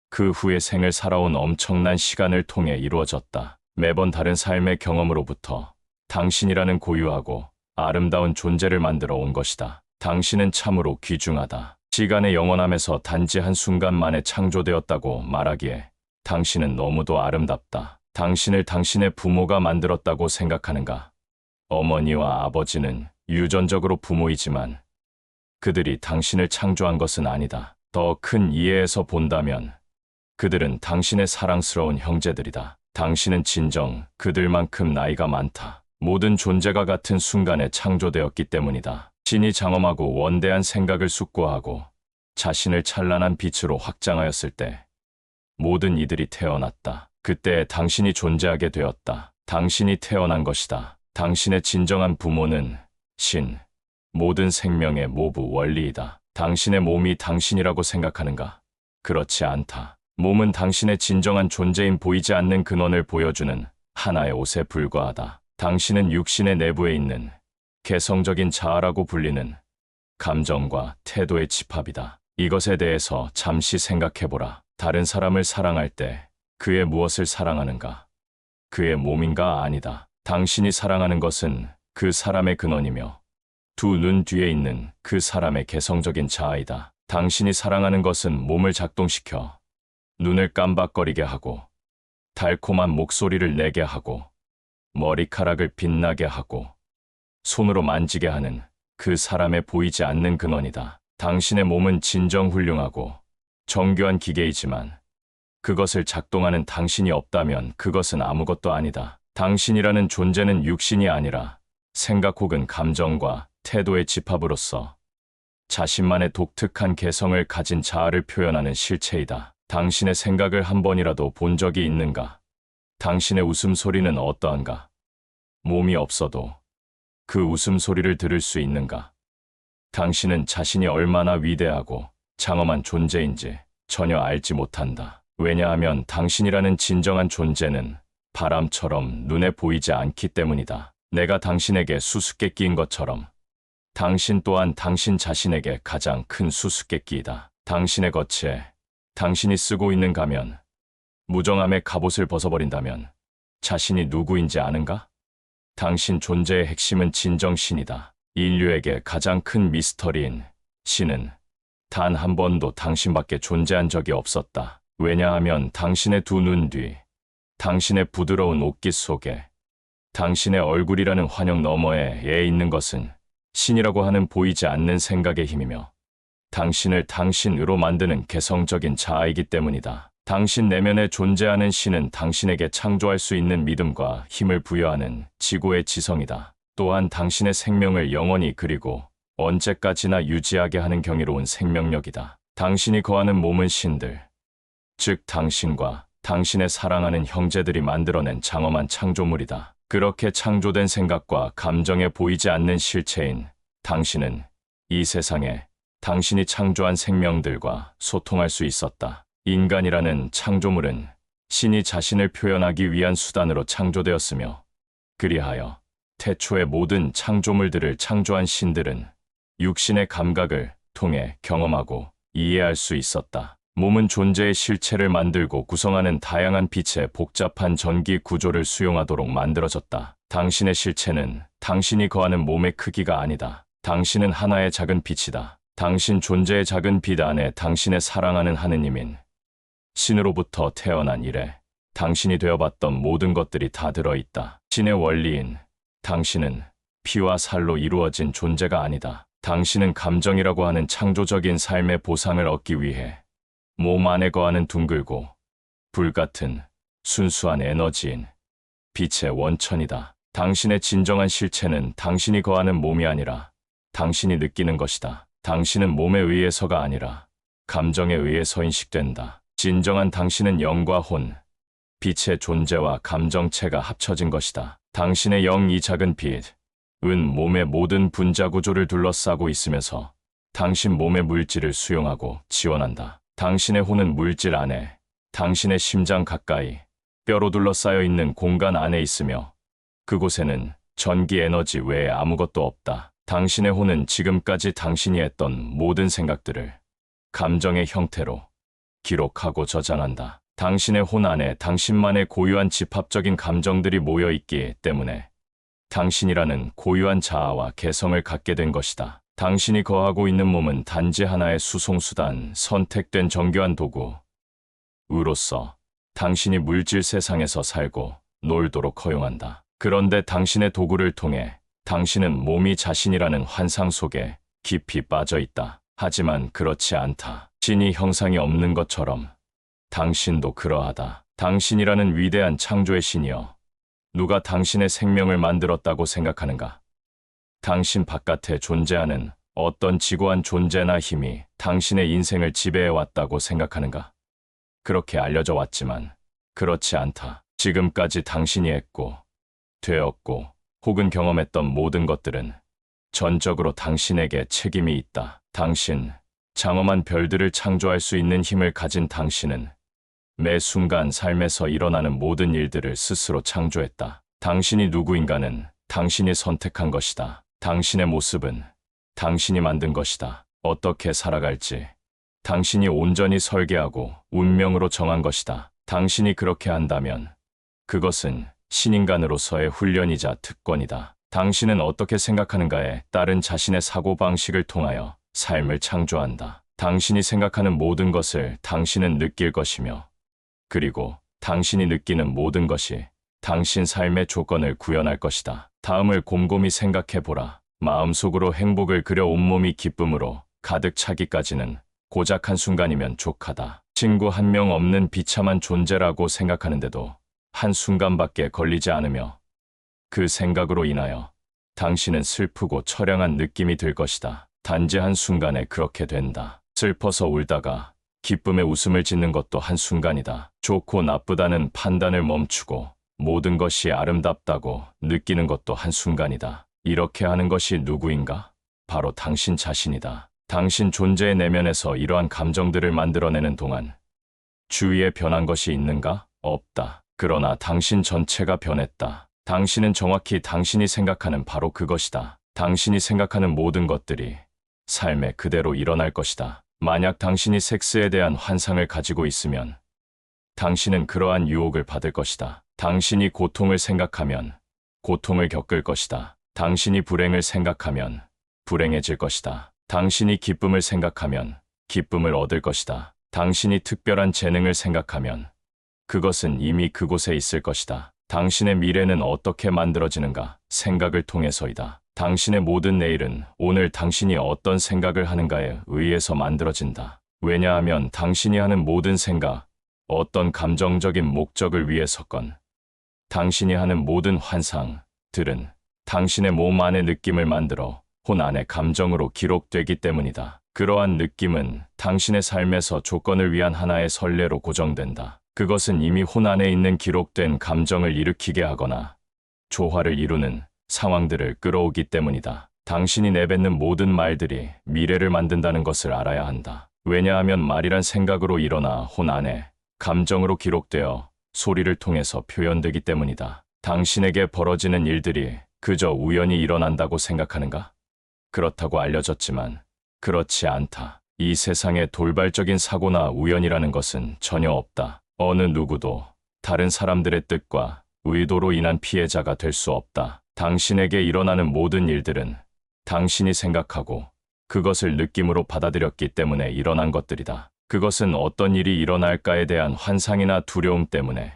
그 후의 생을 살아온 엄청난 시간을 통해 이루어졌다. 매번 다른 삶의 경험으로부터 당신이라는 고유하고 아름다운 존재를 만들어 온 것이다. 당신은 참으로 귀중하다. 시간의 영원함에서 단지 한순간 만에 창조되었다고 말하기에 당신은 너무도 아름답다. 당신을 당신의 부모가 만들었다고 생각하는가? 어머니와 아버지는 유전적으로 부모이지만 그들이 당신을 창조한 것은 아니다. 더 큰 이해에서 본다면 그들은 당신의 사랑스러운 형제들이다. 당신은 진정 그들만큼 나이가 많다. 모든 존재가 같은 순간에 창조되었기 때문이다. 신이 장엄하고 원대한 생각을 숙고하고 자신을 찬란한 빛으로 확장하였을 때 모든 이들이 태어났다. 그때 당신이 존재하게 되었다. 당신이 태어난 것이다. 당신의 진정한 부모는 신, 모든 생명의 모부 원리이다. 당신의 몸이 당신이라고 생각하는가? 그렇지 않다. 몸은 당신의 진정한 존재인 보이지 않는 근원을 보여주는 하나의 옷에 불과하다. 당신은 육신의 내부에 있는 개성적인 자아라고 불리는 감정과 태도의 집합이다. 이것에 대해서 잠시 생각해보라. 다른 사람을 사랑할 때 그의 무엇을 사랑하는가? 그의 몸인가? 아니다. 당신이 사랑하는 것은 그 사람의 근원이며 두 눈 뒤에 있는 그 사람의 개성적인 자아이다. 당신이 사랑하는 것은 몸을 작동시켜 눈을 깜박거리게 하고, 달콤한 목소리를 내게 하고, 머리카락을 빛나게 하고, 손으로 만지게 하는 그 사람의 보이지 않는 근원이다. 당신의 몸은 진정 훌륭하고 정교한 기계이지만 그것을 작동하는 당신이 없다면 그것은 아무것도 아니다. 당신이라는 존재는 육신이 아니라 생각 혹은 감정과 태도의 집합으로서 자신만의 독특한 개성을 가진 자아를 표현하는 실체이다. 당신의 생각을 한 번이라도 본 적이 있는가? 당신의 웃음소리는 어떠한가? 몸이 없어도 그 웃음소리를 들을 수 있는가? 당신은 자신이 얼마나 위대하고 장엄한 존재인지 전혀 알지 못한다. 왜냐하면 당신이라는 진정한 존재는 바람처럼 눈에 보이지 않기 때문이다. 내가 당신에게 수수께끼인 것처럼 당신 또한 당신 자신에게 가장 큰 수수께끼이다. 당신의 겉에 당신이 쓰고 있는 가면, 무정함의 갑옷을 벗어버린다면 자신이 누구인지 아는가? 당신 존재의 핵심은 진정 신이다. 인류에게 가장 큰 미스터리인 신은 단 한 번도 당신밖에 존재한 적이 없었다. 왜냐하면 당신의 두 눈 뒤, 당신의 부드러운 옷깃 속에, 당신의 얼굴이라는 환영 너머에 있는 것은 신이라고 하는 보이지 않는 생각의 힘이며 당신을 당신으로 만드는 개성적인 자아이기 때문이다. 당신 내면에 존재하는 신은 당신에게 창조할 수 있는 믿음과 힘을 부여하는 지고의 지성이다. 또한 당신의 생명을 영원히 그리고 언제까지나 유지하게 하는 경이로운 생명력이다. 당신이 거하는 몸은 신들, 즉 당신과 당신의 사랑하는 형제들이 만들어낸 장엄한 창조물이다. 그렇게 창조된 생각과 감정에 보이지 않는 실체인 당신은 이 세상에 당신이 창조한 생명들과 소통할 수 있었다. 인간이라는 창조물은 신이 자신을 표현하기 위한 수단으로 창조되었으며, 그리하여 태초의 모든 창조물들을 창조한 신들은 육신의 감각을 통해 경험하고 이해할 수 있었다. 몸은 존재의 실체를 만들고 구성하는 다양한 빛의 복잡한 전기 구조를 수용하도록 만들어졌다. 당신의 실체는 당신이 거하는 몸의 크기가 아니다. 당신은 하나의 작은 빛이다. 당신 존재의 작은 빛 안에 당신의 사랑하는 하느님인 신으로부터 태어난 이래 당신이 되어봤던 모든 것들이 다 들어있다. 신의 원리인 당신은 피와 살로 이루어진 존재가 아니다. 당신은 감정이라고 하는 창조적인 삶의 보상을 얻기 위해 몸 안에 거하는 둥글고 불같은 순수한 에너지인 빛의 원천이다. 당신의 진정한 실체는 당신이 거하는 몸이 아니라 당신이 느끼는 것이다. 당신은 몸에 의해서가 아니라 감정에 의해서 인식된다. 진정한 당신은 영과 혼, 빛의 존재와 감정체가 합쳐진 것이다. 당신의 영, 이 작은 빛은 몸의 모든 분자 구조를 둘러싸고 있으면서 당신 몸의 물질을 수용하고 지원한다. 당신의 혼은 물질 안에, 당신의 심장 가까이, 뼈로 둘러싸여 있는 공간 안에 있으며 그곳에는 전기 에너지 외에 아무것도 없다. 당신의 혼은 지금까지 당신이 했던 모든 생각들을 감정의 형태로 기록하고 저장한다. 당신의 혼 안에 당신만의 고유한 집합적인 감정들이 모여 있기 때문에 당신이라는 고유한 자아와 개성을 갖게 된 것이다. 당신이 거하고 있는 몸은 단지 하나의 수송수단, 선택된 정교한 도구로서 당신이 물질 세상에서 살고 놀도록 허용한다. 그런데 당신의 도구를 통해 당신은 몸이 자신이라는 환상 속에 깊이 빠져 있다. 하지만 그렇지 않다. 신이 형상이 없는 것처럼 당신도 그러하다. 당신이라는 위대한 창조의 신이여, 누가 당신의 생명을 만들었다고 생각하는가? 당신 바깥에 존재하는 어떤 지고한 존재나 힘이 당신의 인생을 지배해왔다고 생각하는가? 그렇게 알려져 왔지만 그렇지 않다. 지금까지 당신이 했고, 되었고, 혹은 경험했던 모든 것들은 전적으로 당신에게 책임이 있다. 당신, 장엄한 별들을 창조할 수 있는 힘을 가진 당신은 매 순간 삶에서 일어나는 모든 일들을 스스로 창조했다. 당신이 누구인가는 당신이 선택한 것이다. 당신의 모습은 당신이 만든 것이다. 어떻게 살아갈지 당신이 온전히 설계하고 운명으로 정한 것이다. 당신이 그렇게 한다면 그것은 신인간으로서의 훈련이자 특권이다. 당신은 어떻게 생각하는가에 따른 자신의 사고방식을 통하여 삶을 창조한다. 당신이 생각하는 모든 것을 당신은 느낄 것이며, 그리고 당신이 느끼는 모든 것이 당신 삶의 조건을 구현할 것이다. 다음을 곰곰이 생각해 보라. 마음속으로 행복을 그려 온몸이 기쁨으로 가득 차기까지는 고작 한순간이면 족하다. 친구 한 명 없는 비참한 존재라고 생각하는데도 한순간밖에 걸리지 않으며 그 생각으로 인하여 당신은 슬프고 처량한 느낌이 들 것이다. 단지 한순간에 그렇게 된다. 슬퍼서 울다가 기쁨에 웃음을 짓는 것도 한순간이다. 좋고 나쁘다는 판단을 멈추고 모든 것이 아름답다고 느끼는 것도 한순간이다. 이렇게 하는 것이 누구인가? 바로 당신 자신이다. 당신 존재의 내면에서 이러한 감정들을 만들어내는 동안 주위에 변한 것이 있는가? 없다. 그러나 당신 전체가 변했다. 당신은 정확히 당신이 생각하는 바로 그것이다. 당신이 생각하는 모든 것들이 삶에 그대로 일어날 것이다. 만약 당신이 섹스에 대한 환상을 가지고 있으면 당신은 그러한 유혹을 받을 것이다. 당신이 고통을 생각하면 고통을 겪을 것이다. 당신이 불행을 생각하면 불행해질 것이다. 당신이 기쁨을 생각하면 기쁨을 얻을 것이다. 당신이 특별한 재능을 생각하면 그것은 이미 그곳에 있을 것이다. 당신의 미래는 어떻게 만들어지는가? 생각을 통해서이다. 당신의 모든 내일은 오늘 당신이 어떤 생각을 하는가에 의해서 만들어진다. 왜냐하면 당신이 하는 모든 생각, 어떤 감정적인 목적을 위해서건 당신이 하는 모든 환상들은 당신의 몸 안의 느낌을 만들어 혼 안의 감정으로 기록되기 때문이다. 그러한 느낌은 당신의 삶에서 조건을 위한 하나의 선례로 고정된다. 그것은 이미 혼 안에 있는 기록된 감정을 일으키게 하거나 조화를 이루는 상황들을 끌어오기 때문이다. 당신이 내뱉는 모든 말들이 미래를 만든다는 것을 알아야 한다. 왜냐하면 말이란 생각으로 일어나 혼 안에 감정으로 기록되어 소리를 통해서 표현되기 때문이다. 당신에게 벌어지는 일들이 그저 우연히 일어난다고 생각하는가? 그렇다고 알려졌지만 그렇지 않다. 이 세상에 돌발적인 사고나 우연이라는 것은 전혀 없다. 어느 누구도 다른 사람들의 뜻과 의도로 인한 피해자가 될 수 없다. 당신에게 일어나는 모든 일들은 당신이 생각하고 그것을 느낌으로 받아들였기 때문에 일어난 것들이다. 그것은 어떤 일이 일어날까에 대한 환상이나 두려움 때문에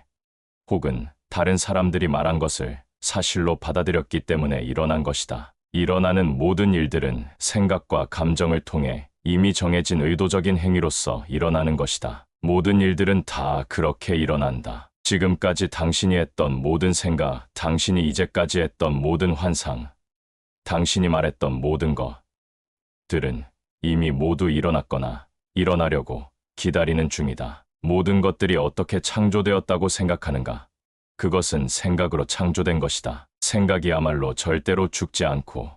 혹은 다른 사람들이 말한 것을 사실로 받아들였기 때문에 일어난 것이다. 일어나는 모든 일들은 생각과 감정을 통해 이미 정해진 의도적인 행위로서 일어나는 것이다. 모든 일들은 다 그렇게 일어난다. 지금까지 당신이 했던 모든 생각, 당신이 이제까지 했던 모든 환상, 당신이 말했던 모든 것들은 이미 모두 일어났거나 일어나려고 기다리는 중이다. 모든 것들이 어떻게 창조되었다고 생각하는가? 그것은 생각으로 창조된 것이다. 생각이야말로 절대로 죽지 않고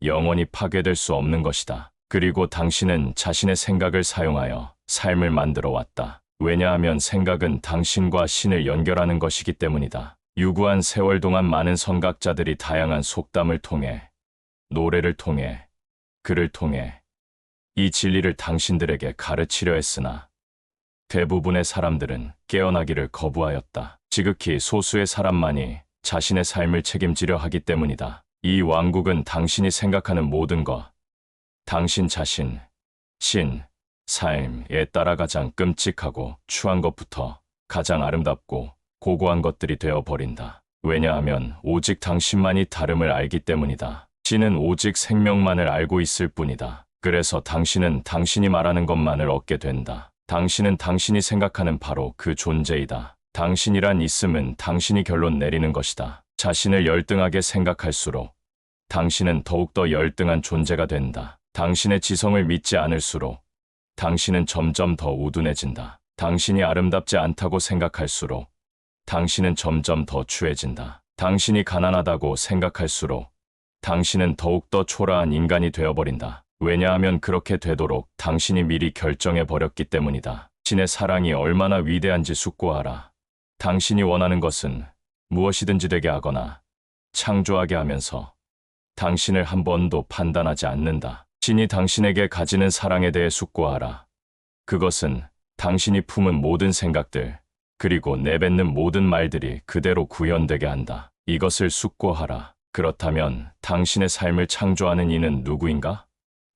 영원히 파괴될 수 없는 것이다. 그리고 당신은 자신의 생각을 사용하여 삶을 만들어 왔다. 왜냐하면 생각은 당신과 신을 연결하는 것이기 때문이다. 유구한 세월 동안 많은 선각자들이 다양한 속담을 통해, 노래를 통해, 글을 통해 이 진리를 당신들에게 가르치려 했으나 대부분의 사람들은 깨어나기를 거부하였다. 지극히 소수의 사람만이 자신의 삶을 책임지려 하기 때문이다. 이 왕국은 당신이 생각하는 모든 것, 당신 자신, 신, 삶에 따라 가장 끔찍하고 추한 것부터 가장 아름답고 고고한 것들이 되어버린다. 왜냐하면 오직 당신만이 다름을 알기 때문이다. 신은 오직 생명만을 알고 있을 뿐이다. 그래서 당신은 당신이 말하는 것만을 얻게 된다. 당신은 당신이 생각하는 바로 그 존재이다. 당신이란 있음은 당신이 결론 내리는 것이다. 자신을 열등하게 생각할수록 당신은 더욱더 열등한 존재가 된다. 당신의 지성을 믿지 않을수록 당신은 점점 더 우둔해진다. 당신이 아름답지 않다고 생각할수록 당신은 점점 더 추해진다. 당신이 가난하다고 생각할수록 당신은 더욱더 초라한 인간이 되어버린다. 왜냐하면 그렇게 되도록 당신이 미리 결정해버렸기 때문이다. 신의 사랑이 얼마나 위대한지 숙고하라. 당신이 원하는 것은 무엇이든지 되게 하거나 창조하게 하면서 당신을 한 번도 판단하지 않는다. 신이 당신에게 가지는 사랑에 대해 숙고하라. 그것은 당신이 품은 모든 생각들, 그리고 내뱉는 모든 말들이 그대로 구현되게 한다. 이것을 숙고하라. 그렇다면 당신의 삶을 창조하는 이는 누구인가?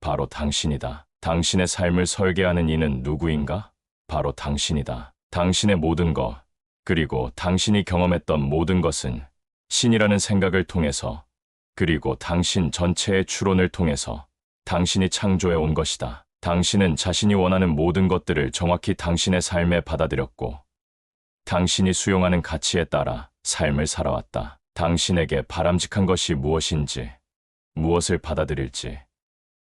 바로 당신이다. 당신의 삶을 설계하는 이는 누구인가? 바로 당신이다. 당신의 모든 것, 그리고 당신이 경험했던 모든 것은 신이라는 생각을 통해서, 그리고 당신 전체의 추론을 통해서 당신이 창조해 온 것이다. 당신은 자신이 원하는 모든 것들을 정확히 당신의 삶에 받아들였고, 당신이 수용하는 가치에 따라 삶을 살아왔다. 당신에게 바람직한 것이 무엇인지, 무엇을 받아들일지,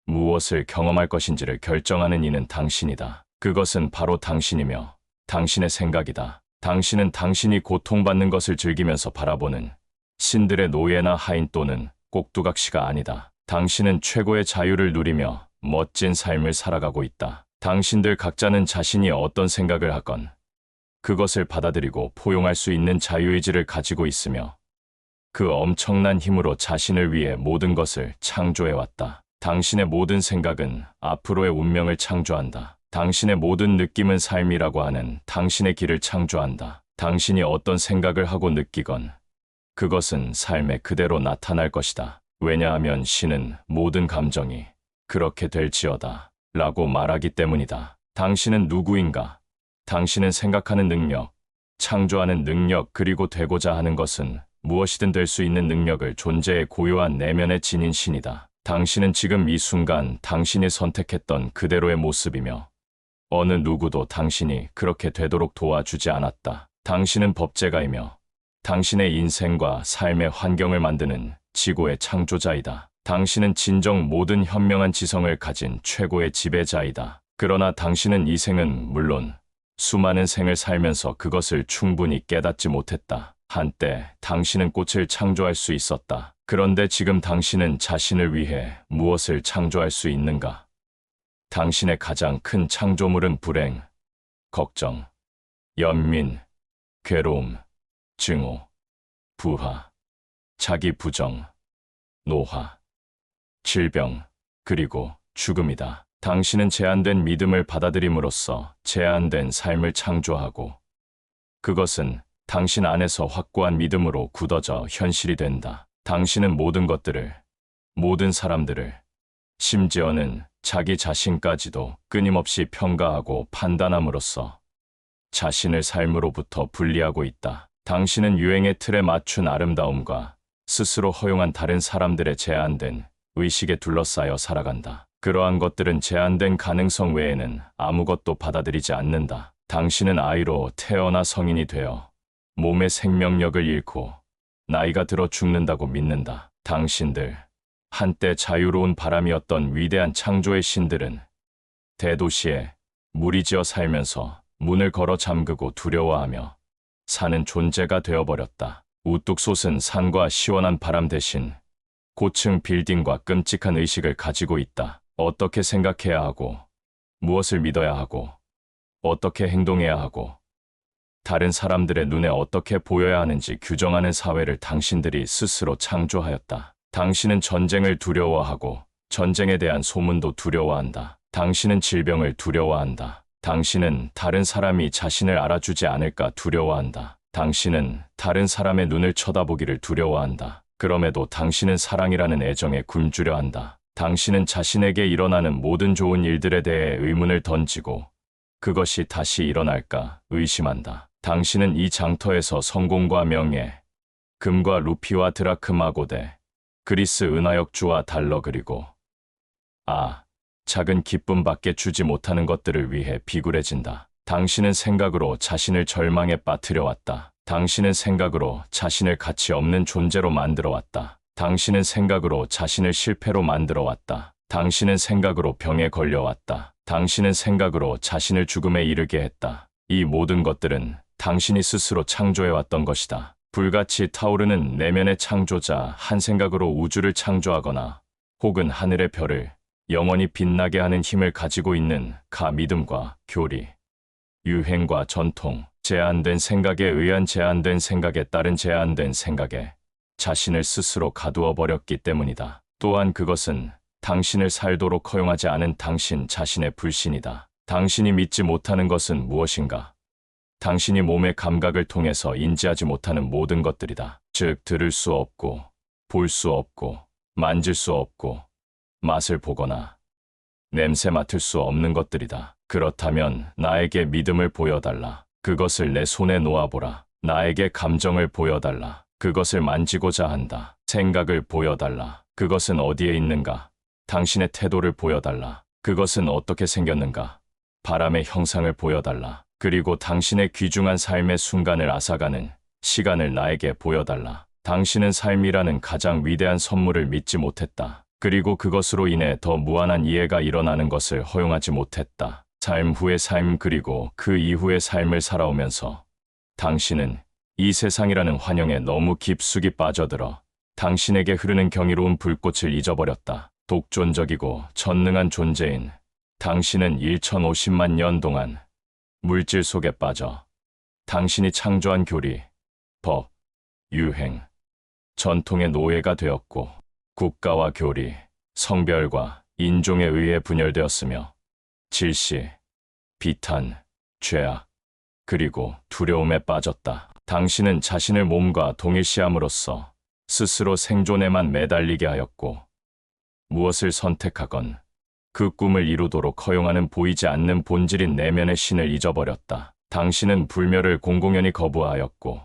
무엇을 경험할 것인지를 결정하는 이는 당신이다. 그것은 바로 당신이며 당신의 생각이다. 당신은 당신이 고통받는 것을 즐기면서 바라보는 신들의 노예나 하인 또는 꼭두각시가 아니다. 당신은 최고의 자유를 누리며 멋진 삶을 살아가고 있다. 당신들 각자는 자신이 어떤 생각을 하건 그것을 받아들이고 포용할 수 있는 자유의지를 가지고 있으며 그 엄청난 힘으로 자신을 위해 모든 것을 창조해왔다. 당신의 모든 생각은 앞으로의 운명을 창조한다. 당신의 모든 느낌은 삶이라고 하는 당신의 길을 창조한다. 당신이 어떤 생각을 하고 느끼건 그것은 삶에 그대로 나타날 것이다. 왜냐하면 신은 모든 감정이 그렇게 될지어다 라고 말하기 때문이다. 당신은 누구인가? 당신은 생각하는 능력, 창조하는 능력, 그리고 되고자 하는 것은 무엇이든 될 수 있는 능력을 존재의 고요한 내면에 지닌 신이다. 당신은 지금 이 순간 당신이 선택했던 그대로의 모습이며 어느 누구도 당신이 그렇게 되도록 도와주지 않았다. 당신은 법제가이며 당신의 인생과 삶의 환경을 만드는 지고의 창조자이다. 당신은 진정 모든 현명한 지성을 가진 최고의 지배자이다. 그러나 당신은 이 생은 물론 수많은 생을 살면서 그것을 충분히 깨닫지 못했다. 한때 당신은 꽃을 창조할 수 있었다. 그런데 지금 당신은 자신을 위해 무엇을 창조할 수 있는가? 당신의 가장 큰 창조물은 불행, 걱정, 연민, 괴로움, 증오, 부하, 자기 부정, 노화, 질병, 그리고 죽음이다. 당신은 제한된 믿음을 받아들임으로써 제한된 삶을 창조하고 그것은 당신 안에서 확고한 믿음으로 굳어져 현실이 된다. 당신은 모든 것들을, 모든 사람들을, 심지어는 자기 자신까지도 끊임없이 평가하고 판단함으로써 자신을 삶으로부터 분리하고 있다. 당신은 유행의 틀에 맞춘 아름다움과 스스로 허용한 다른 사람들의 제한된 의식에 둘러싸여 살아간다. 그러한 것들은 제한된 가능성 외에는 아무것도 받아들이지 않는다. 당신은 아이로 태어나 성인이 되어 몸의 생명력을 잃고 나이가 들어 죽는다고 믿는다. 당신들, 한때 자유로운 바람이었던 위대한 창조의 신들은 대도시에 무리지어 살면서 문을 걸어 잠그고 두려워하며 사는 존재가 되어버렸다. 우뚝 솟은 산과 시원한 바람 대신 고층 빌딩과 끔찍한 의식을 가지고 있다. 어떻게 생각해야 하고, 무엇을 믿어야 하고, 어떻게 행동해야 하고, 다른 사람들의 눈에 어떻게 보여야 하는지 규정하는 사회를 당신들이 스스로 창조하였다. 당신은 전쟁을 두려워하고 전쟁에 대한 소문도 두려워한다. 당신은 질병을 두려워한다. 당신은 다른 사람이 자신을 알아주지 않을까 두려워한다. 당신은 다른 사람의 눈을 쳐다보기를 두려워한다. 그럼에도 당신은 사랑이라는 애정에 굶주려 한다. 당신은 자신에게 일어나는 모든 좋은 일들에 대해 의문을 던지고 그것이 다시 일어날까 의심한다. 당신은 이 장터에서 성공과 명예, 금과 루피와 드라크마 고대, 그리스 은하역주와 달러 그리고 작은 기쁨밖에 주지 못하는 것들을 위해 비굴해진다. 당신은 생각으로 자신을 절망에 빠뜨려 왔다. 당신은 생각으로 자신을 가치 없는 존재로 만들어 왔다. 당신은 생각으로 자신을 실패로 만들어 왔다. 당신은 생각으로 병에 걸려왔다. 당신은 생각으로 자신을 죽음에 이르게 했다. 이 모든 것들은 당신이 스스로 창조해왔던 것이다. 불같이 타오르는 내면의 창조자 한 생각으로 우주를 창조하거나 혹은 하늘의 별을 영원히 빛나게 하는 힘을 가지고 있는 믿음과 교리, 유행과 전통, 제한된 생각에 의한 제한된 생각에 따른 제한된 생각에 자신을 스스로 가두어 버렸기 때문이다. 또한 그것은 당신을 살도록 허용하지 않은 당신 자신의 불신이다. 당신이 믿지 못하는 것은 무엇인가? 당신이 몸의 감각을 통해서 인지하지 못하는 모든 것들이다. 즉, 들을 수 없고, 볼 수 없고, 만질 수 없고, 맛을 보거나, 냄새 맡을 수 없는 것들이다. 그렇다면 나에게 믿음을 보여달라. 그것을 내 손에 놓아보라. 나에게 감정을 보여달라. 그것을 만지고자 한다. 생각을 보여달라. 그것은 어디에 있는가? 당신의 태도를 보여달라. 그것은 어떻게 생겼는가? 바람의 형상을 보여달라. 그리고 당신의 귀중한 삶의 순간을 앗아가는 시간을 나에게 보여달라. 당신은 삶이라는 가장 위대한 선물을 믿지 못했다. 그리고 그것으로 인해 더 무한한 이해가 일어나는 것을 허용하지 못했다. 삶 후의 삶 그리고 그 이후의 삶을 살아오면서 당신은 이 세상이라는 환영에 너무 깊숙이 빠져들어 당신에게 흐르는 경이로운 불꽃을 잊어버렸다. 독존적이고 전능한 존재인 당신은 1050만 년 동안 물질 속에 빠져 당신이 창조한 교리, 법, 유행, 전통의 노예가 되었고 국가와 교리, 성별과 인종에 의해 분열되었으며 질시, 비탄, 죄악, 그리고 두려움에 빠졌다. 당신은 자신을 몸과 동일시함으로써 스스로 생존에만 매달리게 하였고 무엇을 선택하건 그 꿈을 이루도록 허용하는 보이지 않는 본질인 내면의 신을 잊어버렸다. 당신은 불멸을 공공연히 거부하였고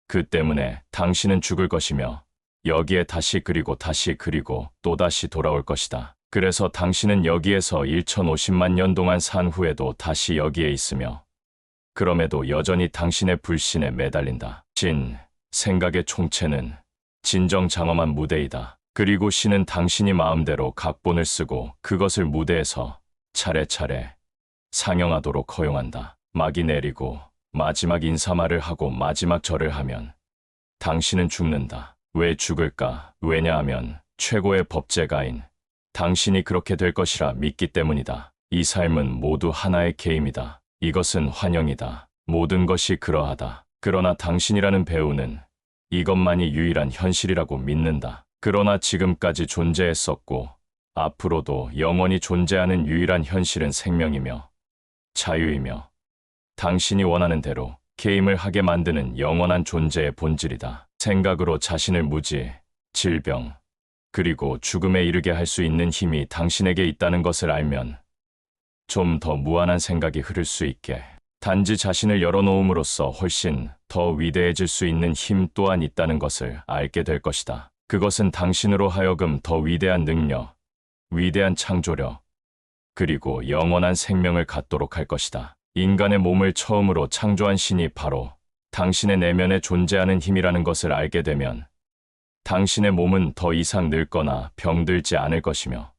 그 때문에 당신은 죽을 것이며 여기에 다시 그리고 또다시 돌아올 것이다. 그래서 당신은 여기에서 1050만 년 동안 산 후에도 다시 여기에 있으며 그럼에도 여전히 당신의 불신에 매달린다. 생각의 총체는 진정 장엄한 무대이다. 그리고 신은 당신이 마음대로 각본을 쓰고 그것을 무대에서 차례차례 상영하도록 허용한다. 막이 내리고 마지막 인사말을 하고 마지막 절을 하면 당신은 죽는다. 왜 죽을까? 왜냐하면 최고의 법제가인 당신이 그렇게 될 것이라 믿기 때문이다. 이 삶은 모두 하나의 게임이다. 이것은 환영이다. 모든 것이 그러하다. 그러나 당신이라는 배우는 이것만이 유일한 현실이라고 믿는다. 그러나 지금까지 존재했었고 앞으로도 영원히 존재하는 유일한 현실은 생명이며 자유이며 당신이 원하는 대로 게임을 하게 만드는 영원한 존재의 본질이다. 생각으로 자신을 무지, 질병, 그리고 죽음에 이르게 할 수 있는 힘이 당신에게 있다는 것을 알면 좀 더 무한한 생각이 흐를 수 있게 단지 자신을 열어놓음으로써 훨씬 더 위대해질 수 있는 힘 또한 있다는 것을 알게 될 것이다. 그것은 당신으로 하여금 더 위대한 능력, 위대한 창조력, 그리고 영원한 생명을 갖도록 할 것이다. 인간의 몸을 처음으로 창조한 신이 바로 당신의 내면에 존재하는 힘이라는 것을 알게 되면 당신의 몸은 더 이상 늙거나 병들지 않을 것이며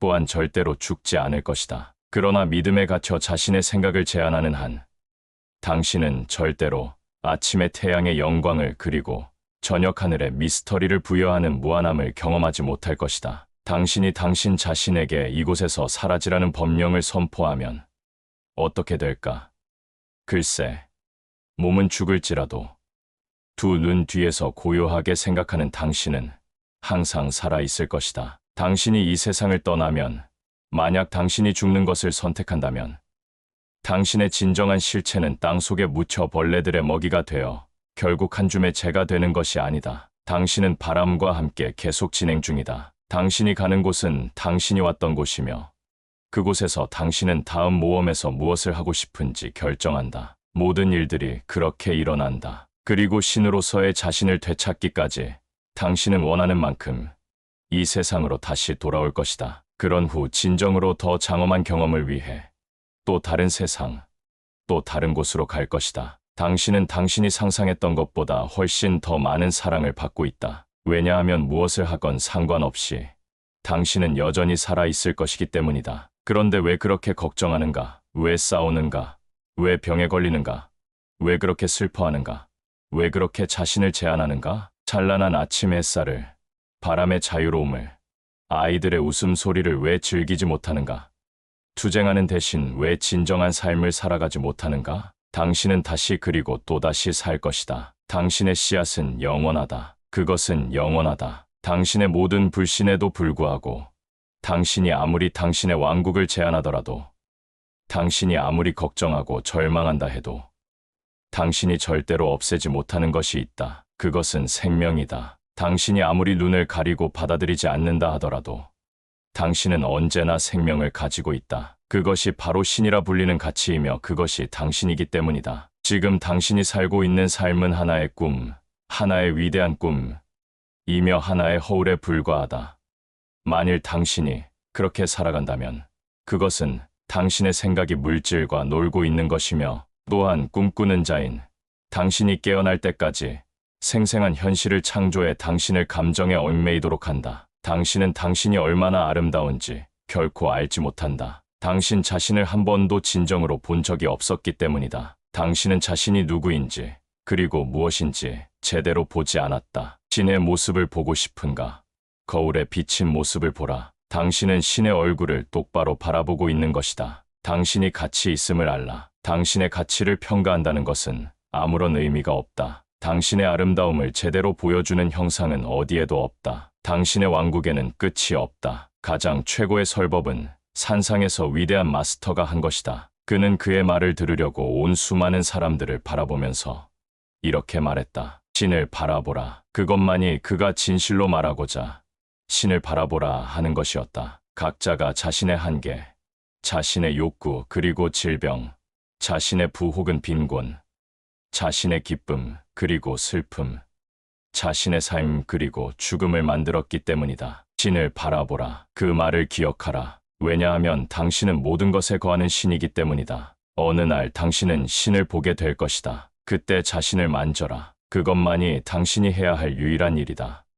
또한 절대로 죽지 않을 것이다. 그러나 믿음에 갇혀 자신의 생각을 제한하는 한 당신은 절대로 아침의 태양의 영광을 그리고 저녁 하늘의 미스터리를 부여하는 무한함을 경험하지 못할 것이다. 당신이 당신 자신에게 이곳에서 사라지라는 법령을 선포하면 어떻게 될까? 글쎄, 몸은 죽을지라도 두 눈 뒤에서 고요하게 생각하는 당신은 항상 살아있을 것이다. 당신이 이 세상을 떠나면, 만약 당신이 죽는 것을 선택한다면, 당신의 진정한 실체는 땅속에 묻혀 벌레들의 먹이가 되어 결국 한 줌의 재가 되는 것이 아니다. 당신은 바람과 함께 계속 진행 중이다. 당신이 가는 곳은 당신이 왔던 곳이며 그곳에서 당신은 다음 모험에서 무엇을 하고 싶은지 결정한다. 모든 일들이 그렇게 일어난다. 그리고 신으로서의 자신을 되찾기까지 당신은 원하는 만큼 이 세상으로 다시 돌아올 것이다. 그런 후 진정으로 더 장엄한 경험을 위해 또 다른 세상, 또 다른 곳으로 갈 것이다. 당신은 당신이 상상했던 것보다 훨씬 더 많은 사랑을 받고 있다. 왜냐하면 무엇을 하건 상관없이 당신은 여전히 살아있을 것이기 때문이다. 그런데 왜 그렇게 걱정하는가? 왜 싸우는가? 왜 병에 걸리는가? 왜 그렇게 슬퍼하는가? 왜 그렇게 자신을 제한하는가? 찬란한 아침 햇살을, 바람의 자유로움을, 아이들의 웃음소리를 왜 즐기지 못하는가? 투쟁하는 대신 왜 진정한 삶을 살아가지 못하는가? 당신은 다시 그리고 또다시 살 것이다. 당신의 씨앗은 영원하다. 그것은 영원하다. 당신의 모든 불신에도 불구하고 당신이 아무리 당신의 왕국을 제한하더라도 당신이 아무리 걱정하고 절망한다 해도 당신이 절대로 없애지 못하는 것이 있다. 그것은 생명이다. 당신이 아무리 눈을 가리고 받아들이지 않는다 하더라도 당신은 언제나 생명을 가지고 있다. 그것이 바로 신이라 불리는 가치이며 그것이 당신이기 때문이다. 지금 당신이 살고 있는 삶은 하나의 꿈, 하나의 위대한 꿈이며 하나의 허울에 불과하다. 만일 당신이 그렇게 살아간다면 그것은 당신의 생각이 물질과 놀고 있는 것이며 또한 꿈꾸는 자인 당신이 깨어날 때까지 생생한 현실을 창조해 당신을 감정에 얽매이도록 한다. 당신은 당신이 얼마나 아름다운지 결코 알지 못한다. 당신 자신을 한 번도 진정으로 본 적이 없었기 때문이다. 당신은 자신이 누구인지 그리고 무엇인지 제대로 보지 않았다. 신의 모습을 보고 싶은가? 거울에 비친 모습을 보라. 당신은 신의 얼굴을 똑바로 바라보고 있는 것이다. 당신이 가치 있음을 알라. 당신의 가치를 평가한다는 것은 아무런 의미가 없다. 당신의 아름다움을 제대로 보여주는 형상은 어디에도 없다. 당신의 왕국에는 끝이 없다. 가장 최고의 설법은 산상에서 위대한 마스터가 한 것이다. 그는 그의 말을 들으려고 온 수많은 사람들을 바라보면서 이렇게 말했다. 신을 바라보라. 그것만이 그가 진실로 말하고자 신을 바라보라 하는 것이었다. 각자가 자신의 한계, 자신의 욕구 그리고 질병, 자신의 부 혹은 빈곤, 자신의 기쁨 그리고 슬픔, 자신의 삶 그리고 죽음을 만들었기 때문이다. 신을 바라보라. 그 말을 기억하라. 왜냐하면 당신은 모든 것에 거하는 신이기 때문이다. 어느 날 당신은 신을 보게 될 것이다. 그때 자신을 만져라. 그것만이 당신이 해야 할 유일한 일이다.